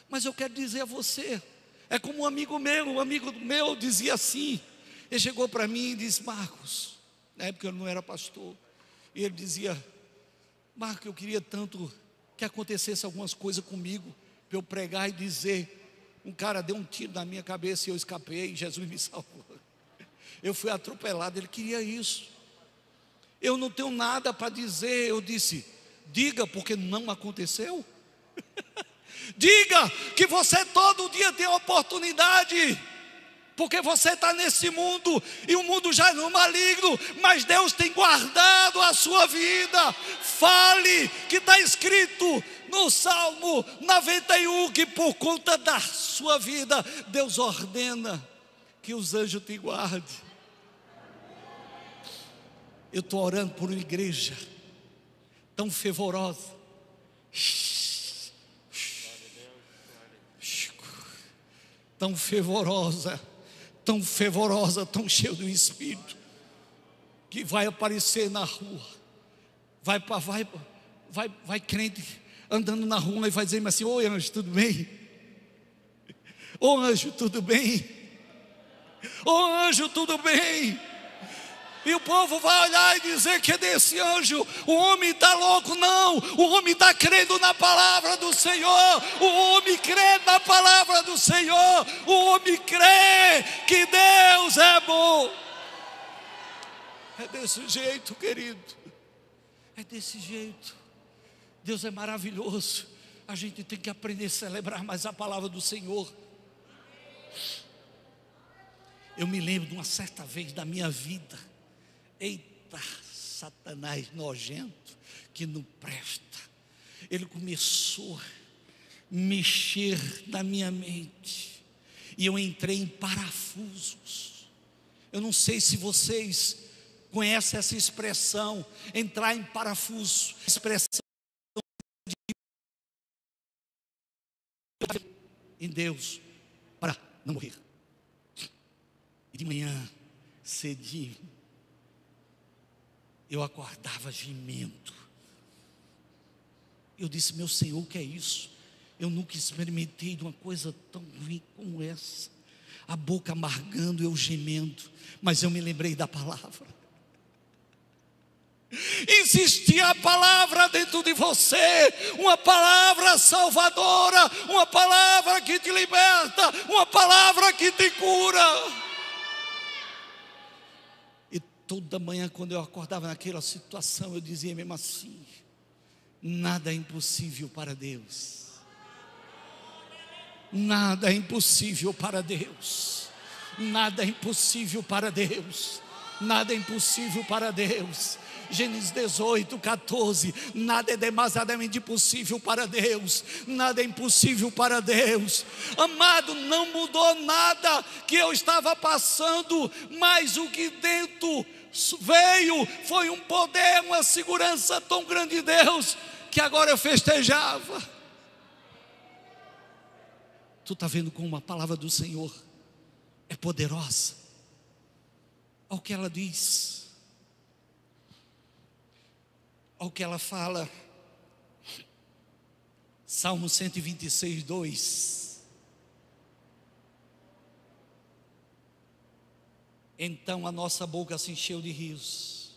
mas eu quero dizer a você, é como um amigo meu dizia assim. Ele chegou para mim e disse: Marcos, na época eu não era pastor, e ele dizia: Marcos, eu queria tanto que acontecesse algumas coisas comigo, para eu pregar e dizer: um cara deu um tiro na minha cabeça e eu escapei, e Jesus me salvou. Eu fui atropelado. Ele queria isso. Eu não tenho nada para dizer. Eu disse: diga, porque não aconteceu. Diga que você todo dia tem oportunidade, porque você está nesse mundo, e o mundo já é no maligno, mas Deus tem guardado a sua vida. Fale, que está escrito no Salmo 91, que por conta da sua vida, Deus ordena Que os anjos te guardem. Eu estou orando por uma igreja tão fervorosa, tão fervorosa, tão fervorosa, tão cheia do Espírito, que vai aparecer na rua, vai crente andando na rua e vai dizer assim: oi anjo, tudo bem? Ô anjo, tudo bem? Ô anjo, tudo bem? E o povo vai olhar e dizer que é desse anjo. O homem está louco? Não, o homem está crendo na palavra do Senhor. O homem crê na palavra do Senhor. O homem crê que Deus é bom. É desse jeito, querido. É desse jeito. Deus é maravilhoso. A gente tem que aprender a celebrar mais a palavra do Senhor. Eu me lembro de uma certa vez da minha vida. Eita, Satanás nojento, que não presta. Ele começou a mexer na minha mente. E eu entrei em parafusos. Eu não sei se vocês conhecem essa expressão, entrar em parafuso. Expressão em Deus para não morrer. E de manhã, cedinho, eu acordava gemendo. Eu disse: meu Senhor, o que é isso? Eu nunca experimentei de uma coisa tão ruim como essa. A boca amargando, eu gemendo. Mas eu me lembrei da palavra. Existia a palavra dentro de você, uma palavra salvadora, uma palavra que te liberta, uma palavra que te cura. E toda manhã, quando eu acordava naquela situação, eu dizia mesmo assim: nada é impossível para Deus. Nada é impossível para Deus. Nada é impossível para Deus. Nada é impossível para Deus. Gênesis 18, 14. Nada é demasiadamente impossível para Deus. Nada é impossível para Deus. Amado, não mudou nada que eu estava passando, mas o que dentro veio foi um poder, uma segurança tão grande de Deus, que agora eu festejava. Tu está vendo como a palavra do Senhor é poderosa? Olha o que ela diz. Olha o que ela fala. Salmo 126, 2. Então a nossa boca se encheu de rios.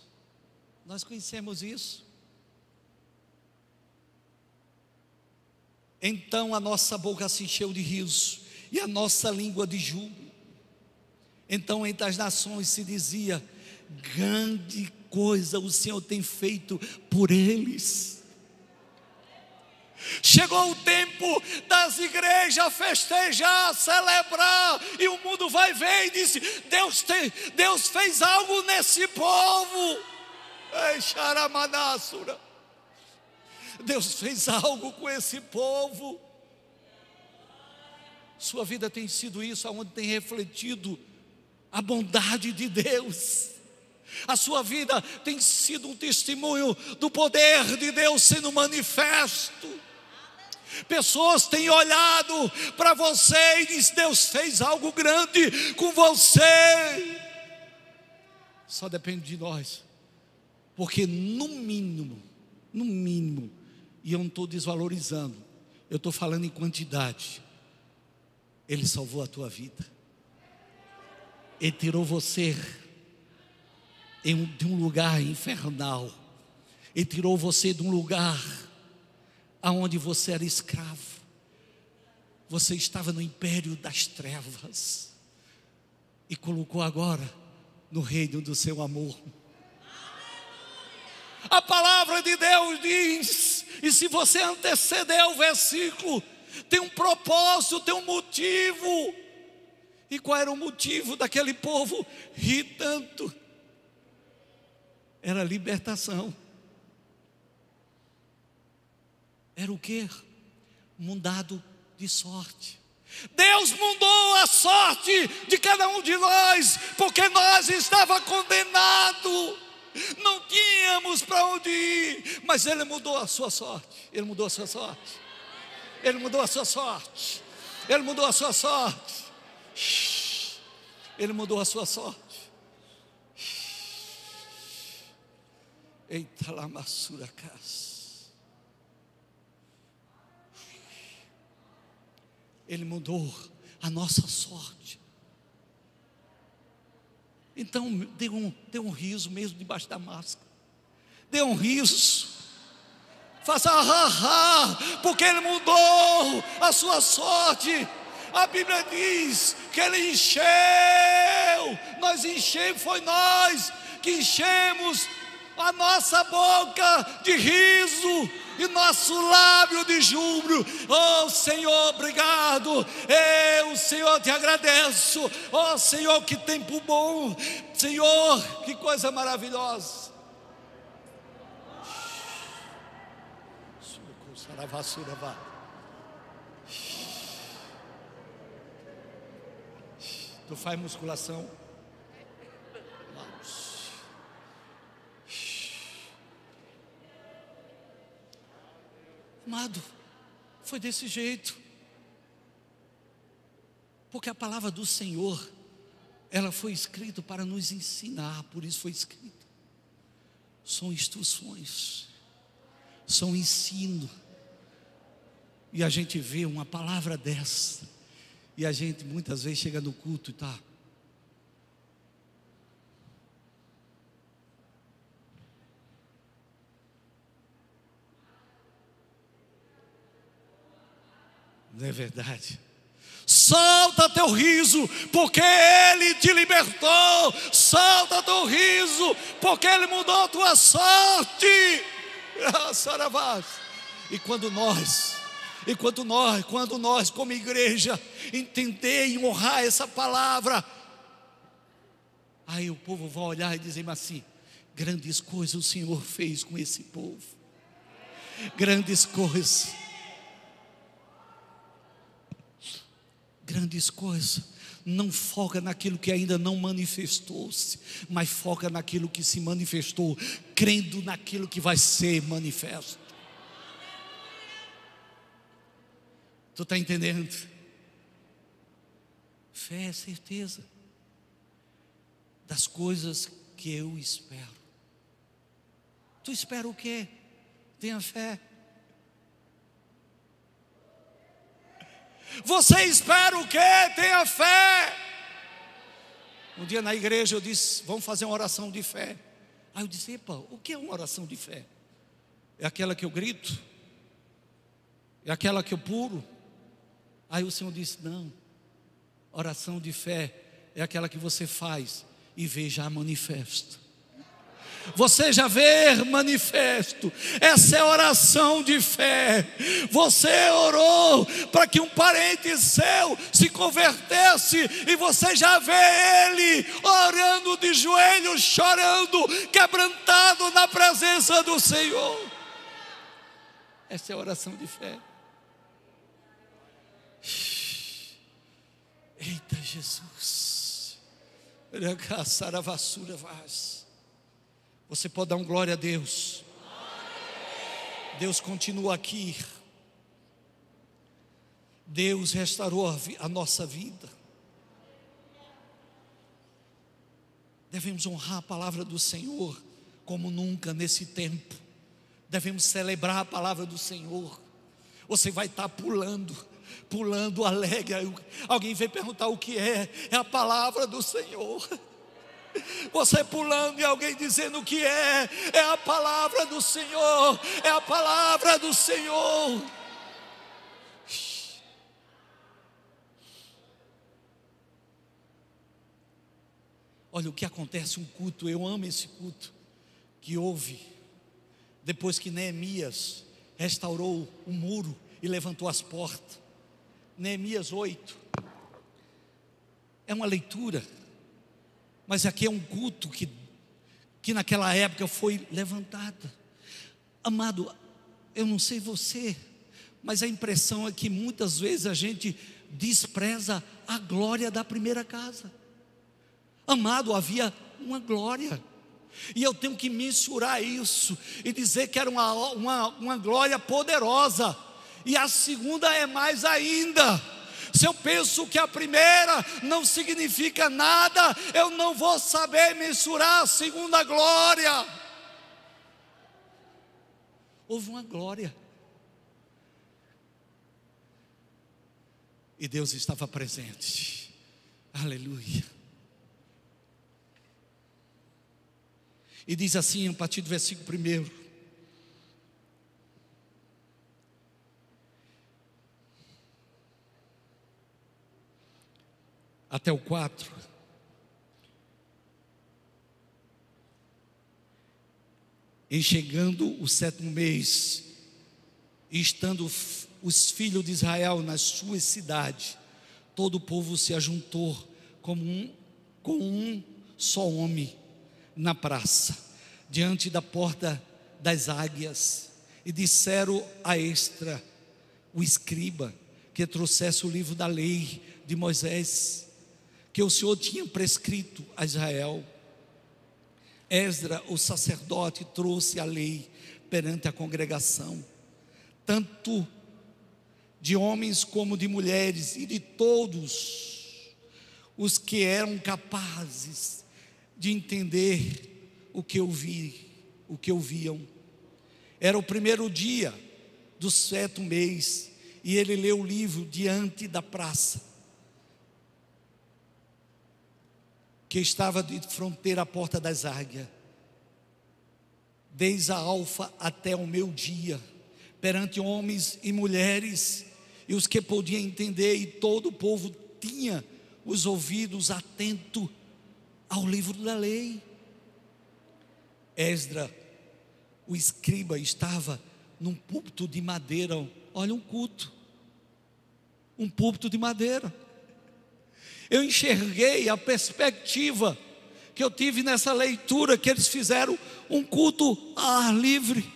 Nós conhecemos isso. Então a nossa boca se encheu de rios, e a nossa língua de júbilo. Então entre as nações se dizia: grande coisa o Senhor tem feito por eles. Chegou o tempo das igrejas festejar, celebrar, e o mundo vai ver e diz: Deus fez algo nesse povo. Ei, Xaramanassura, Deus fez algo com esse povo. Sua vida tem sido isso, aonde tem refletido a bondade de Deus. A sua vida tem sido um testemunho do poder de Deus sendo manifesto. Pessoas têm olhado para você e diz: Deus fez algo grande com você. Só depende de nós, porque no mínimo, e eu não estou desvalorizando, eu estou falando em quantidade, Ele salvou a tua vida. Ele tirou você de um lugar infernal. Ele tirou você de um lugar aonde você era escravo. Você estava no império das trevas e colocou agora no reino do seu amor. A palavra de Deus diz, e se você anteceder o versículo, tem um propósito, tem um motivo. E qual era o motivo daquele povo rir tanto? Era libertação. Era o quê? Mudado de sorte. Deus mudou a sorte de cada um de nós, porque nós estava condenado, não tínhamos para onde ir, mas Ele mudou a sua sorte. Ele mudou a sua sorte. Ele mudou a sua sorte. Ele mudou a sua sorte. Ele mudou a sua sorte. Eita lamassura casa. Ele mudou a nossa sorte. Então dê um riso mesmo debaixo da máscara. Dê um riso. Faça porque Ele mudou a sua sorte. A Bíblia diz que Ele encheu. Nós enchemos, foi nós que enchemos a nossa boca de riso e nosso lábio de júbilo. Oh Senhor, obrigado. Eu, Senhor, te agradeço. Oh Senhor, que tempo bom. Senhor, que coisa maravilhosa. Tu faz musculação? Amado, foi desse jeito, porque a palavra do Senhor, ela foi escrita para nos ensinar, por isso foi escrita. São instruções, são ensino, e a gente vê uma palavra dessa, e a gente muitas vezes chega no culto e está. Não é verdade? Solta teu riso, porque Ele te libertou. Solta teu riso, porque Ele mudou a tua sorte. E quando nós como igreja entender e honrar essa palavra, aí o povo vai olhar e dizer assim: grandes coisas o Senhor fez com esse povo. Grandes coisas. Grandes coisas. Não foca naquilo que ainda não manifestou-se, mas foca naquilo que se manifestou, crendo naquilo que vai ser manifesto. Tu está entendendo? Fé é certeza das coisas que eu espero. Tu espera o quê? Tenha fé. Você espera o quê? Tenha fé. Um dia na igreja eu disse: vamos fazer uma oração de fé. Aí eu disse: epa, o que é uma oração de fé? É aquela que eu grito? É aquela que eu pulo? Aí o Senhor disse: não, oração de fé é aquela que você faz e vê já manifesto. Você já vê manifesto. Essa é oração de fé. Você orou para que um parente seu se convertesse, e você já vê ele orando de joelhos, chorando, quebrantado na presença do Senhor. Essa é a oração de fé. Eita Jesus. Você pode dar um glória a Deus. Deus continua aqui. Deus restaurou a nossa vida. Devemos honrar a palavra do Senhor como nunca nesse tempo. Devemos celebrar a palavra do Senhor. Você vai estar pulando alegre. Alguém vem perguntar o que é a palavra do Senhor. Você pulando e alguém dizendo o que é a palavra do Senhor, é a palavra do Senhor. Olha o que acontece, um culto, eu amo esse culto que houve depois que Neemias restaurou o muro e levantou as portas. Neemias 8 é uma leitura, mas aqui é um culto que naquela época foi levantado. Amado, eu não sei você, Mas a impressão é que muitas vezes a gente despreza a glória da primeira casa. Amado, havia uma glória, e eu tenho que mensurar isso e dizer que era uma glória poderosa, e a segunda é mais ainda. Se eu penso que a primeira não significa nada, eu não vou saber mensurar a segunda glória. Houve uma glória, e Deus estava presente. Aleluia. E diz assim, a partir do versículo 1: até o 4. Em chegando o 7º mês, e estando os filhos de Israel nas suas cidades, todo o povo se ajuntou com um só homem na praça, diante da porta das águias, e disseram a Esdra, o escriba, que trouxesse o livro da lei de Moisés, que o Senhor tinha prescrito a Israel. Esdra, o sacerdote, trouxe a lei perante a congregação, tanto de homens como de mulheres, e de todos os que eram capazes de entender o que ouviam. Era o 1º dia do 7º mês, e ele leu o livro diante da praça, que estava de fronteira à porta das águias, desde a alfa até o meio-dia, perante homens e mulheres, e os que podiam entender, e todo o povo tinha os ouvidos atentos ao livro da lei. Esdra, o escriba, estava num púlpito de madeira. Olha, um culto, um púlpito de madeira. Eu enxerguei a perspectiva que eu tive nessa leitura, que eles fizeram um culto a ar livre,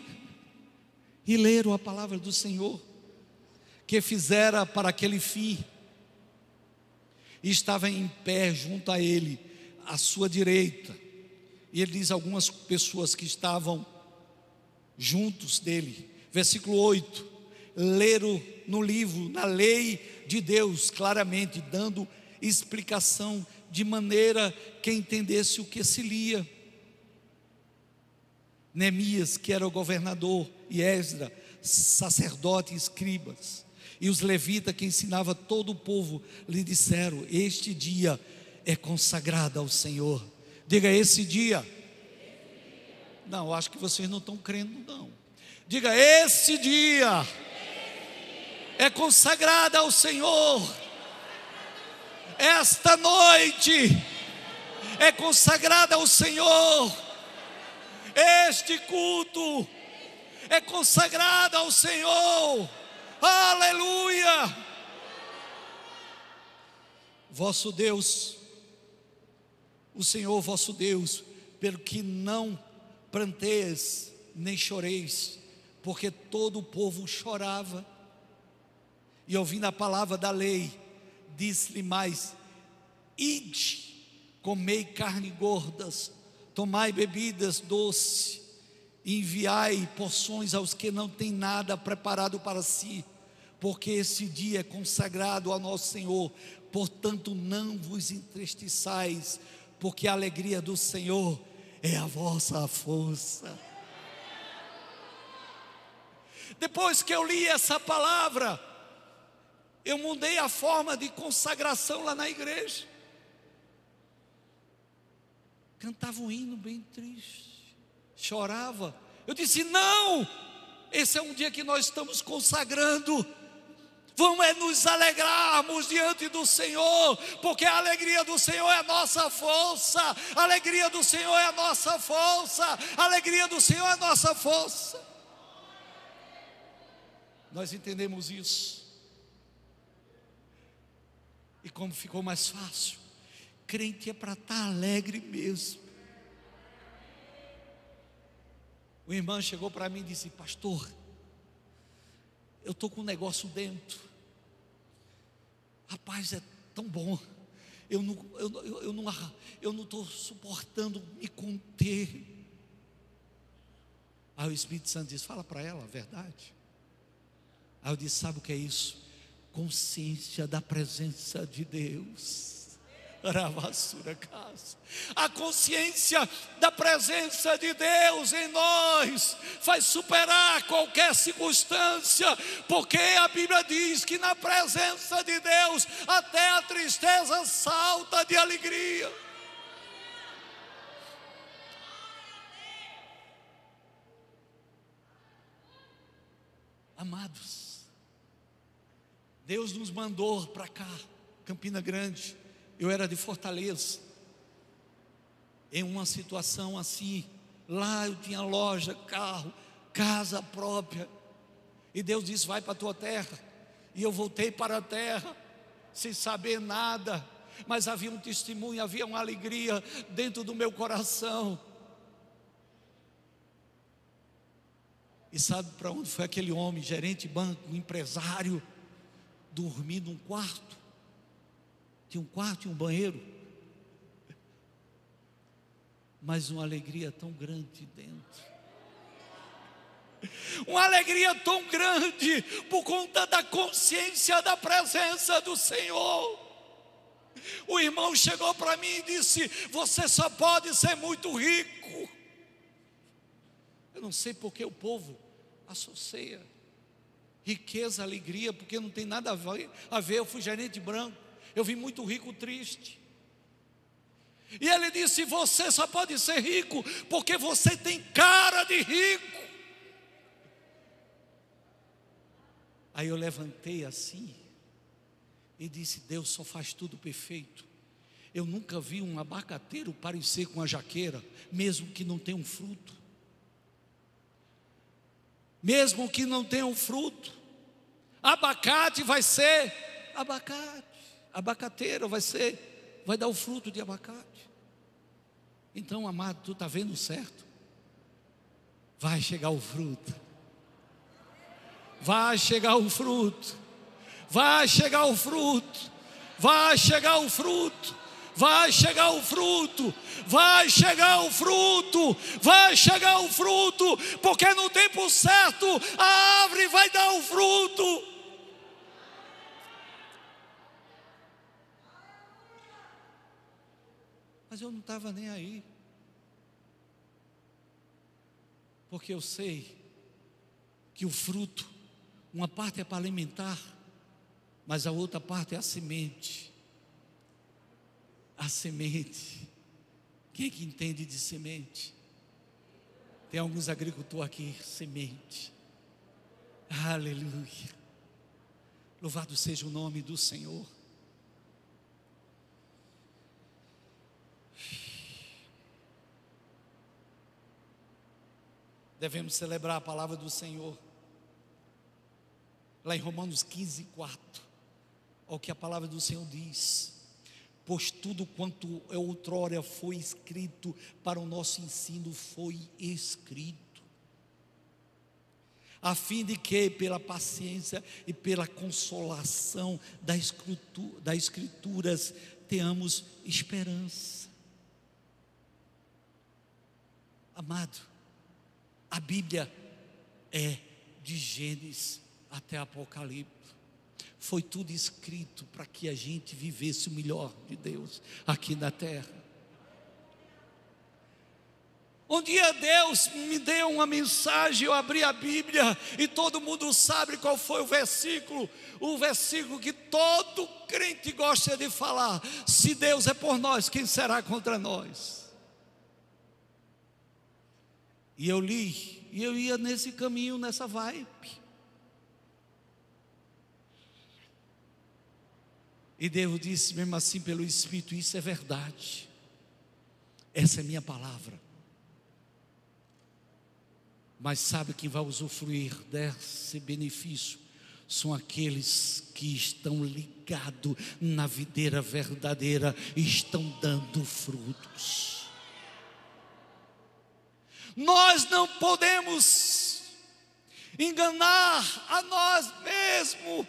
e leram a palavra do Senhor, que fizera para aquele fim, e estava em pé junto a ele, à sua direita, e ele diz algumas pessoas que estavam juntos dele, versículo 8, leram no livro, na lei de Deus, claramente, dando explicação de maneira que entendesse o que se lia. Neemias, que era o governador, e Esdra, sacerdote e escribas, e os levitas que ensinava todo o povo, lhe disseram: este dia é consagrado ao Senhor. Diga, esse dia. Não, acho que vocês não estão crendo, não. Diga, esse dia é consagrado ao Senhor. Esta noite é consagrada ao Senhor. Este culto é consagrado ao Senhor. Aleluia. Vosso Deus, o Senhor vosso Deus, pelo que não pranteis nem choreis, porque todo o povo chorava. E ouvindo a palavra da lei, disse-lhe mais: ide, comei carne gordas, tomai bebidas doces, enviai porções aos que não têm nada preparado para si, porque esse dia é consagrado ao nosso Senhor. Portanto, não vos entristeçais, porque a alegria do Senhor é a vossa força. Depois que eu li essa palavra, eu mudei a forma de consagração lá na igreja. Cantava um hino bem triste, chorava. Eu disse: não, esse é um dia que nós estamos consagrando. Vamos nos alegrarmos diante do Senhor, porque a alegria do Senhor é a nossa força. A alegria do Senhor é a nossa força. A alegria do Senhor é a nossa força. Nós entendemos isso. E como ficou mais fácil, crente é para estar alegre mesmo. O irmão chegou para mim e disse: pastor, eu estou com um negócio dentro. Rapaz, é tão bom. Eu não estou suportando me conter. Aí o Espírito Santo diz: fala para ela a verdade. Aí eu disse: sabe o que é isso? Consciência da presença de Deus. A consciência da presença de Deus em nós faz superar qualquer circunstância, porque a Bíblia diz que na presença de Deus até a tristeza salta de alegria. Amados, Deus nos mandou para cá, Campina Grande. Eu era de Fortaleza, em uma situação assim. Lá eu tinha loja, carro, casa própria. E Deus disse: vai para a tua terra. E eu voltei para a terra, sem saber nada. Mas havia um testemunho, havia uma alegria dentro do meu coração. E sabe para onde foi aquele homem, gerente de banco, um empresário, dormir num quarto? Tinha um quarto e um banheiro, mas uma alegria tão grande dentro. Uma alegria tão grande por conta da consciência da presença do Senhor. O irmão chegou para mim e disse: você só pode ser muito rico. Eu não sei porque o povo associa riqueza, alegria, porque não tem nada a ver. Eu fui gerente branco, eu vim muito rico, triste. E ele disse: você só pode ser rico porque você tem cara de rico. Aí eu levantei assim e disse: Deus só faz tudo perfeito. Eu nunca vi um abacateiro parecer com a jaqueira, mesmo que não tenha um fruto. Mesmo que não tenha um fruto, abacate vai ser abacate. Abacateiro vai dar o fruto de abacate. Então, amado, tu está vendo certo? Vai chegar o fruto. Vai chegar o fruto. Vai chegar o fruto. Vai chegar o fruto. Vai chegar o fruto. Vai chegar o fruto. Vai chegar o fruto. Porque no tempo certo a árvore vai dar o fruto. Mas eu não estava nem aí, porque eu sei que o fruto, uma parte é para alimentar, mas a outra parte é a semente. A semente. Quem é que entende de semente? Tem alguns agricultores aqui, semente. Aleluia. Louvado seja o nome do Senhor. Devemos celebrar a palavra do Senhor. Lá em Romanos 15, 4. Olha o que a palavra do Senhor diz: pois tudo quanto outrora foi escrito para o nosso ensino foi escrito, a fim de que pela paciência e pela consolação das Escrituras tenhamos esperança. Amado, a Bíblia é de Gênesis até Apocalipse. Foi tudo escrito para que a gente vivesse o melhor de Deus aqui na terra. Um dia Deus me deu uma mensagem, eu abri a Bíblia e todo mundo sabe qual foi o versículo que todo crente gosta de falar: se Deus é por nós, quem será contra nós? E eu li, e eu ia nesse caminho, nessa vibe. E Deus disse, mesmo assim pelo Espírito: isso é verdade, essa é minha palavra. Mas sabe quem vai usufruir desse benefício? São aqueles que estão ligados na videira verdadeira e estão dando frutos. Nós não podemos enganar a nós mesmos,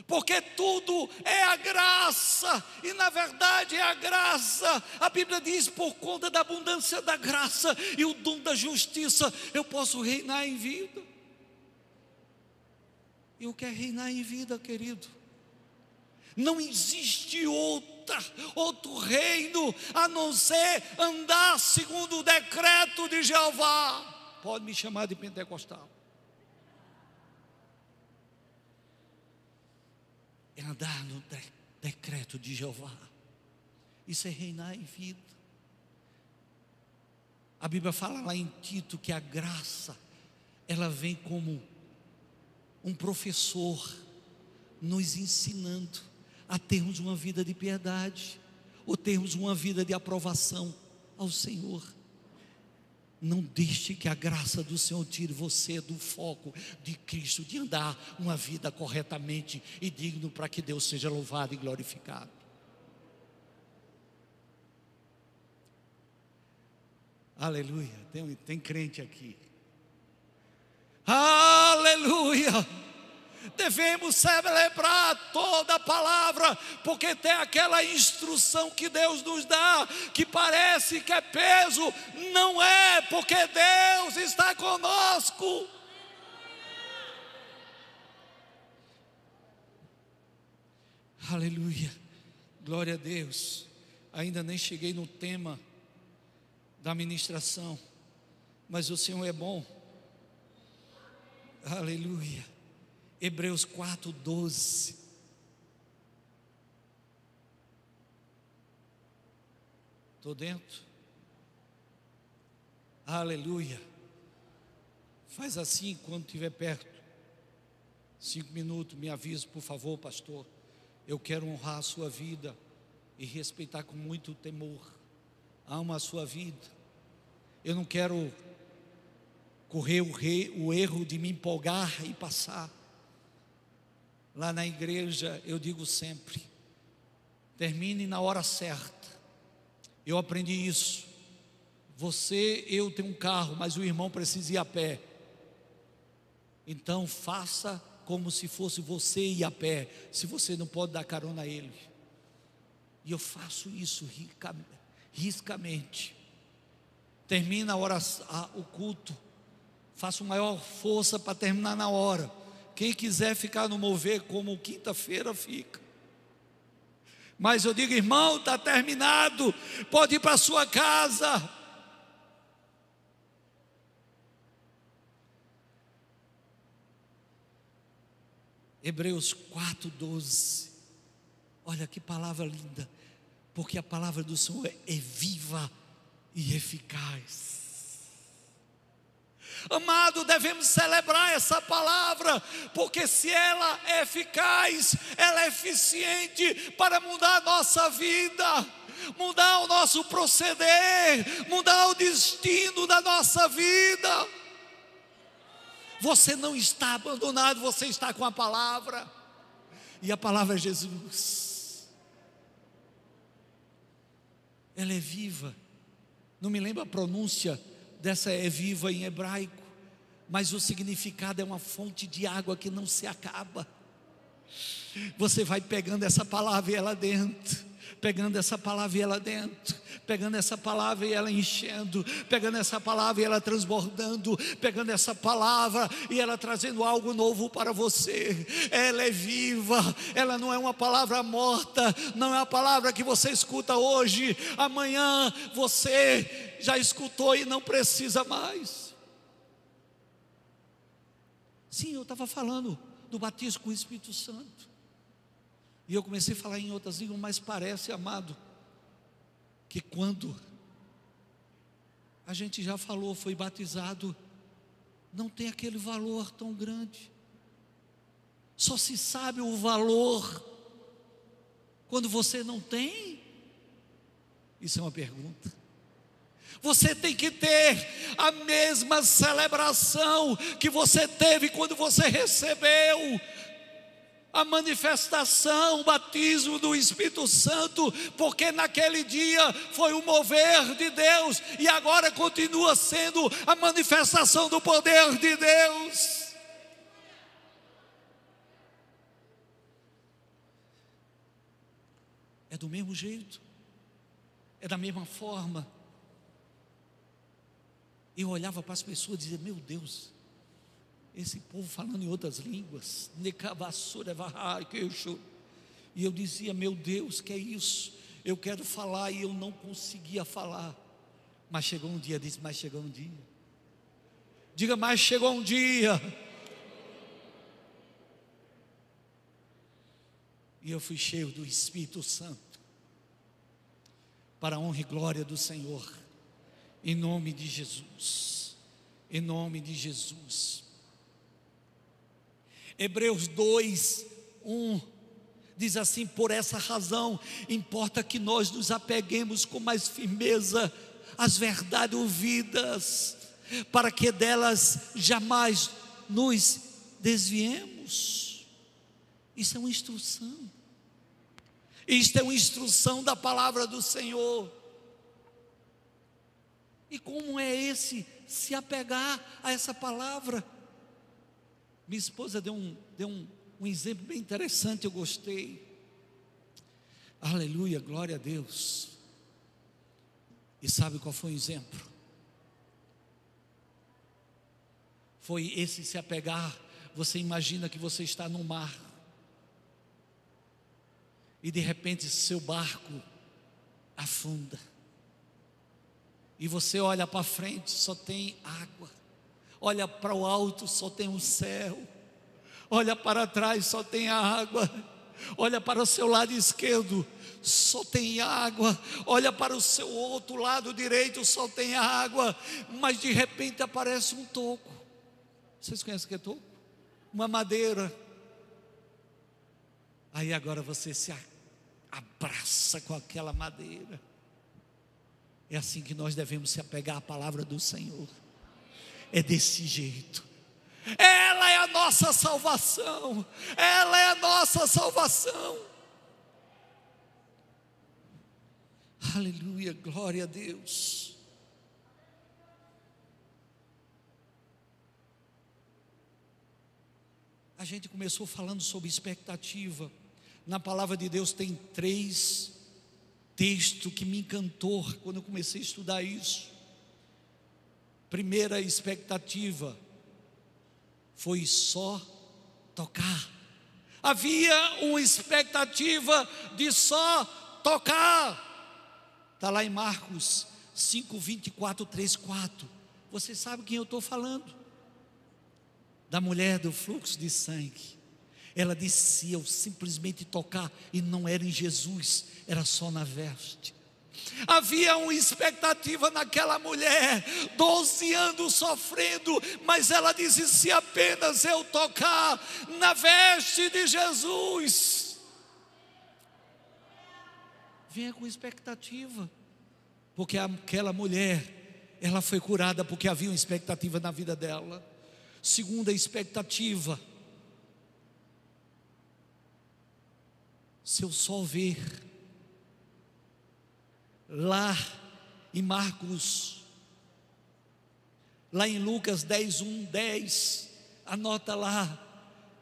porque tudo é a graça, e na verdade é a graça. A Bíblia diz: por conta da abundância da graça e o dom da justiça, eu posso reinar em vida. Eu quero reinar em vida, querido. Não existe outro reino a não ser andar segundo o decreto de Jeová. Pode me chamar de pentecostal. É andar no decreto de Jeová. Isso é reinar em vida. A Bíblia fala lá em Tito que a graça, ela vem como um professor nos ensinando a termos uma vida de piedade, ou termos uma vida de aprovação ao Senhor. Não deixe que a graça do Senhor tire você do foco de Cristo, de andar uma vida corretamente e digno, para que Deus seja louvado e glorificado. Aleluia. Tem crente aqui. Aleluia. Devemos celebrar toda a palavra, porque tem aquela instrução que Deus nos dá, que parece que é peso, não é, porque Deus está conosco. Aleluia, glória a Deus. Ainda nem cheguei no tema da ministração, mas o Senhor é bom. Aleluia. Hebreus 4:12. Estou dentro? Aleluia. Faz assim quando estiver perto. 5 minutos, me avisa, por favor, pastor. Eu quero honrar a sua vida e respeitar com muito temor. Amo a sua vida. Eu não quero correr o erro de me empolgar e passar. Lá na igreja eu digo sempre: termine na hora certa. Eu aprendi isso. Eu tenho um carro, mas o irmão precisa ir a pé. Então faça como se fosse você ir a pé, se você não pode dar carona a ele. E eu faço isso riscamente. Termina o culto, faço maior força para terminar na hora. Quem quiser ficar no mover como quinta-feira, fica. Mas eu digo: irmão, está terminado, pode ir para a sua casa. Hebreus 4:12. Olha que palavra linda, porque a palavra do Senhor é viva e eficaz. Amado, devemos celebrar essa palavra, porque se ela é eficaz, ela é eficiente para mudar a nossa vida, mudar o nosso proceder, mudar o destino da nossa vida. Você não está abandonado, você está com a palavra, e a palavra é Jesus. Ela é viva. Não me lembro a pronúncia dessa é viva em hebraico, mas o significado é uma fonte de água que não se acaba. Você vai pegando essa palavra e ela dentro, pegando essa palavra e ela dentro, pegando essa palavra e ela enchendo, pegando essa palavra e ela transbordando, pegando essa palavra e ela trazendo algo novo para você. Ela é viva, ela não é uma palavra morta, não é uma palavra que você escuta hoje, amanhã você já escutou e não precisa mais. Sim, eu estava falando do batismo com o Espírito Santo, e eu comecei a falar em outras línguas, mas parece, amado, que quando a gente já falou, foi batizado, não tem aquele valor tão grande. Só se sabe o valor quando você não tem. Isso é uma pergunta. Você tem que ter a mesma celebração que você teve quando você recebeu a manifestação, o batismo do Espírito Santo, porque naquele dia foi o mover de Deus, e agora continua sendo a manifestação do poder de Deus. É do mesmo jeito, é da mesma forma. Eu olhava para as pessoas e dizia: meu Deus, esse povo falando em outras línguas, e eu dizia: meu Deus, que é isso? Eu quero falar e eu não conseguia falar. Mas chegou um dia, disse: mas chegou um dia. Diga: mas chegou um dia. E eu fui cheio do Espírito Santo, para a honra e glória do Senhor, em nome de Jesus, em nome de Jesus. Hebreus 2:1 diz assim: por essa razão importa que nós nos apeguemos com mais firmeza às verdades ouvidas, para que delas jamais nos desviemos. Isso é uma instrução. Isto é uma instrução da palavra do Senhor. E como é esse se apegar a essa palavra? Minha esposa deu um exemplo bem interessante, eu gostei. Aleluia, glória a Deus. E sabe qual foi o exemplo? Foi esse se apegar. Você imagina que você está no mar, e de repente seu barco afunda, e você olha para frente, só tem água. Olha para o alto, só tem o céu. Olha para trás, só tem água. Olha para o seu lado esquerdo, só tem água. Olha para o seu outro lado direito, só tem água. Mas de repente aparece um toco. Vocês conhecem o que é toco? Uma madeira. Aí agora você se abraça com aquela madeira. É assim que nós devemos se apegar à palavra do Senhor. É desse jeito. Ela é a nossa salvação. Ela é a nossa salvação. Aleluia, glória a Deus. A gente começou falando sobre expectativa. Na palavra de Deus tem 3 textos que me encantou quando eu comecei a estudar isso. Primeira expectativa foi só tocar. Havia uma expectativa de só tocar. Está lá em Marcos 5, 24, 3, 4. Você sabe quem eu estou falando? Da mulher do fluxo de sangue. Ela disse: se eu simplesmente tocar, e não era em Jesus, era só na veste. Havia uma expectativa naquela mulher, 12 anos sofrendo, mas ela disse: se apenas eu tocar na veste de Jesus. Venha com expectativa, porque aquela mulher, ela foi curada porque havia uma expectativa na vida dela. Segunda expectativa: se eu só ver. Lá em Marcos, lá em Lucas 10:1, 10, anota lá.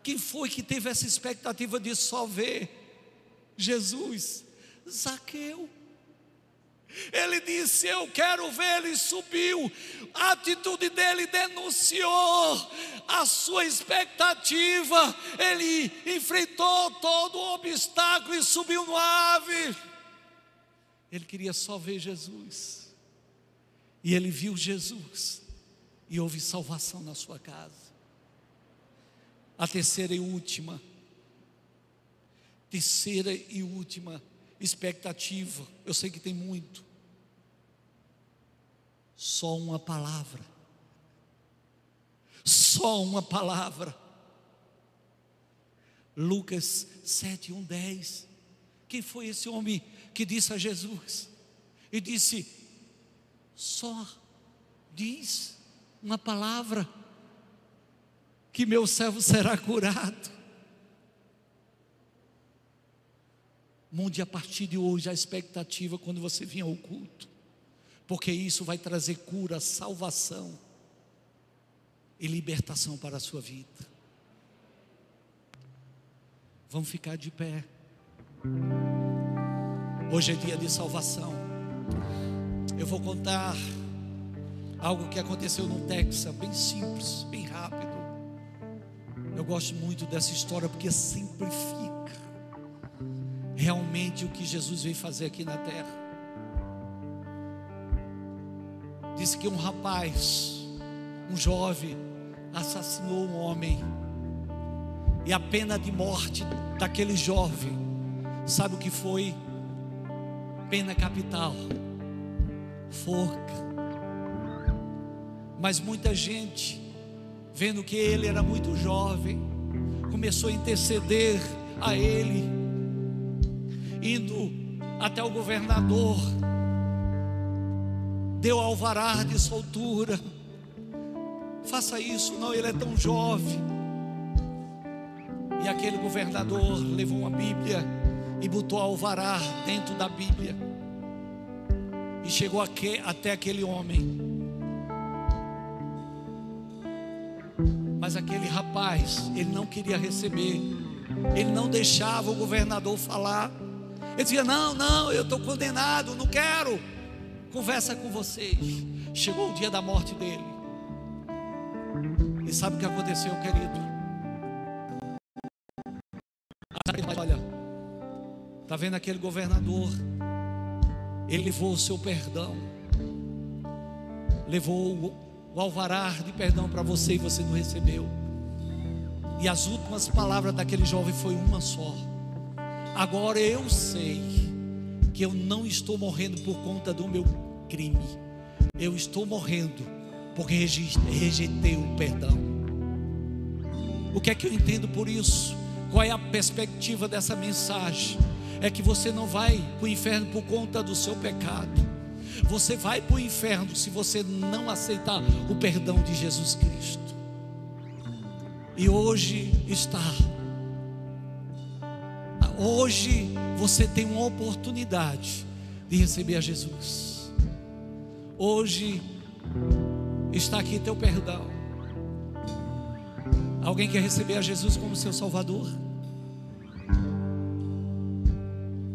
Quem foi que teve essa expectativa de só ver Jesus? Zaqueu. Ele disse: eu quero ver. Ele subiu. A atitude dele denunciou a sua expectativa. Ele enfrentou todo o obstáculo e subiu no ave. Ele queria só ver Jesus. E ele viu Jesus. E houve salvação na sua casa. A terceira e última expectativa. Eu sei que tem muito. Só uma palavra. Só uma palavra. Lucas 7:1, 10. Quem foi esse homem que disse a Jesus? E disse: só diz uma palavra, que meu servo será curado. Mude a partir de hoje a expectativa quando você vier ao culto, porque isso vai trazer cura, salvação e libertação para a sua vida. Vamos ficar de pé. Hoje é dia de salvação. Eu vou contar algo que aconteceu no Texas, bem simples, bem rápido. Eu gosto muito dessa história porque simplifica realmente o que Jesus veio fazer aqui na terra. Disse que um rapaz, um jovem, assassinou um homem, e a pena de morte daquele jovem, sabe o que foi? Pena capital, forca. Mas muita gente, vendo que ele era muito jovem, começou a interceder a ele, indo até o governador, deu alvará de soltura. Faça isso, não, ele é tão jovem. E aquele governador levou uma Bíblia e botou alvará dentro da Bíblia, e chegou até aquele homem. Mas aquele rapaz, ele não queria receber, ele não deixava o governador falar. Ele dizia: não, eu estou condenado, não quero conversa com vocês. Chegou o dia da morte dele, e sabe o que aconteceu, querido? Olha, está vendo aquele governador? Ele levou o seu perdão, levou o alvará de perdão para você, e você não recebeu. E as últimas palavras daquele jovem foi uma só: agora eu sei que eu não estou morrendo por conta do meu crime, eu estou morrendo porque rejeitei o perdão. O que é que eu entendo por isso? Qual é a perspectiva dessa mensagem? É que você não vai para o inferno por conta do seu pecado. Você vai para o inferno se você não aceitar o perdão de Jesus Cristo. E hoje você tem uma oportunidade de receber a Jesus. Hoje está aqui teu perdão. Alguém quer receber a Jesus como seu Salvador?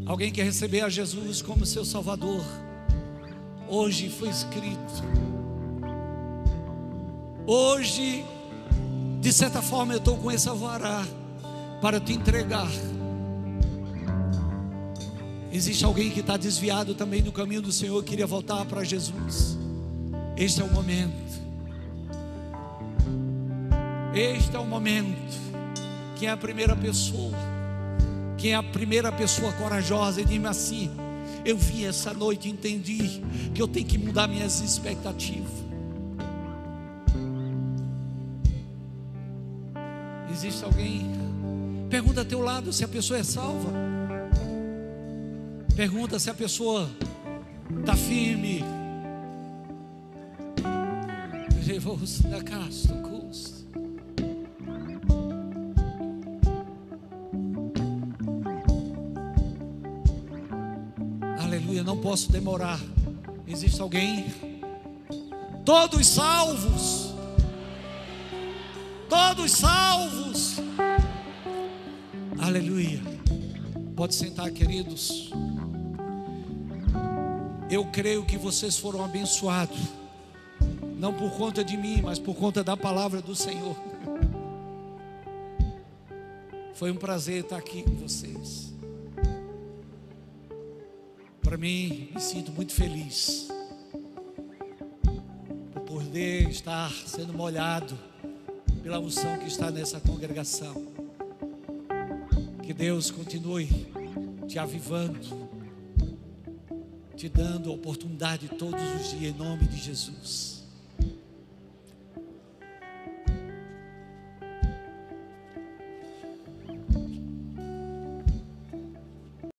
Alguém quer receber a Jesus como seu Salvador? Hoje foi escrito. Hoje, de certa forma, eu estou com esse alvará para te entregar. Existe alguém que está desviado também do caminho do Senhor, queria voltar para Jesus. Este é o momento. Este é o momento. Quem é a primeira pessoa? Quem é a primeira pessoa corajosa? E diz-me assim: eu vim essa noite e entendi que eu tenho que mudar minhas expectativas. Existe alguém? Pergunta a teu lado se a pessoa é salva. Pergunta se a pessoa está firme. Levou-se da casa do custo. Aleluia, não posso demorar. Existe alguém? Todos salvos. Todos salvos. Aleluia. Pode sentar, queridos. Eu creio que vocês foram abençoados, não por conta de mim, mas por conta da palavra do Senhor. Foi um prazer estar aqui com vocês. Para mim, me sinto muito feliz por poder estar sendo molhado pela unção que está nessa congregação. Que Deus continue te avivando, te dando a oportunidade todos os dias, em nome de Jesus.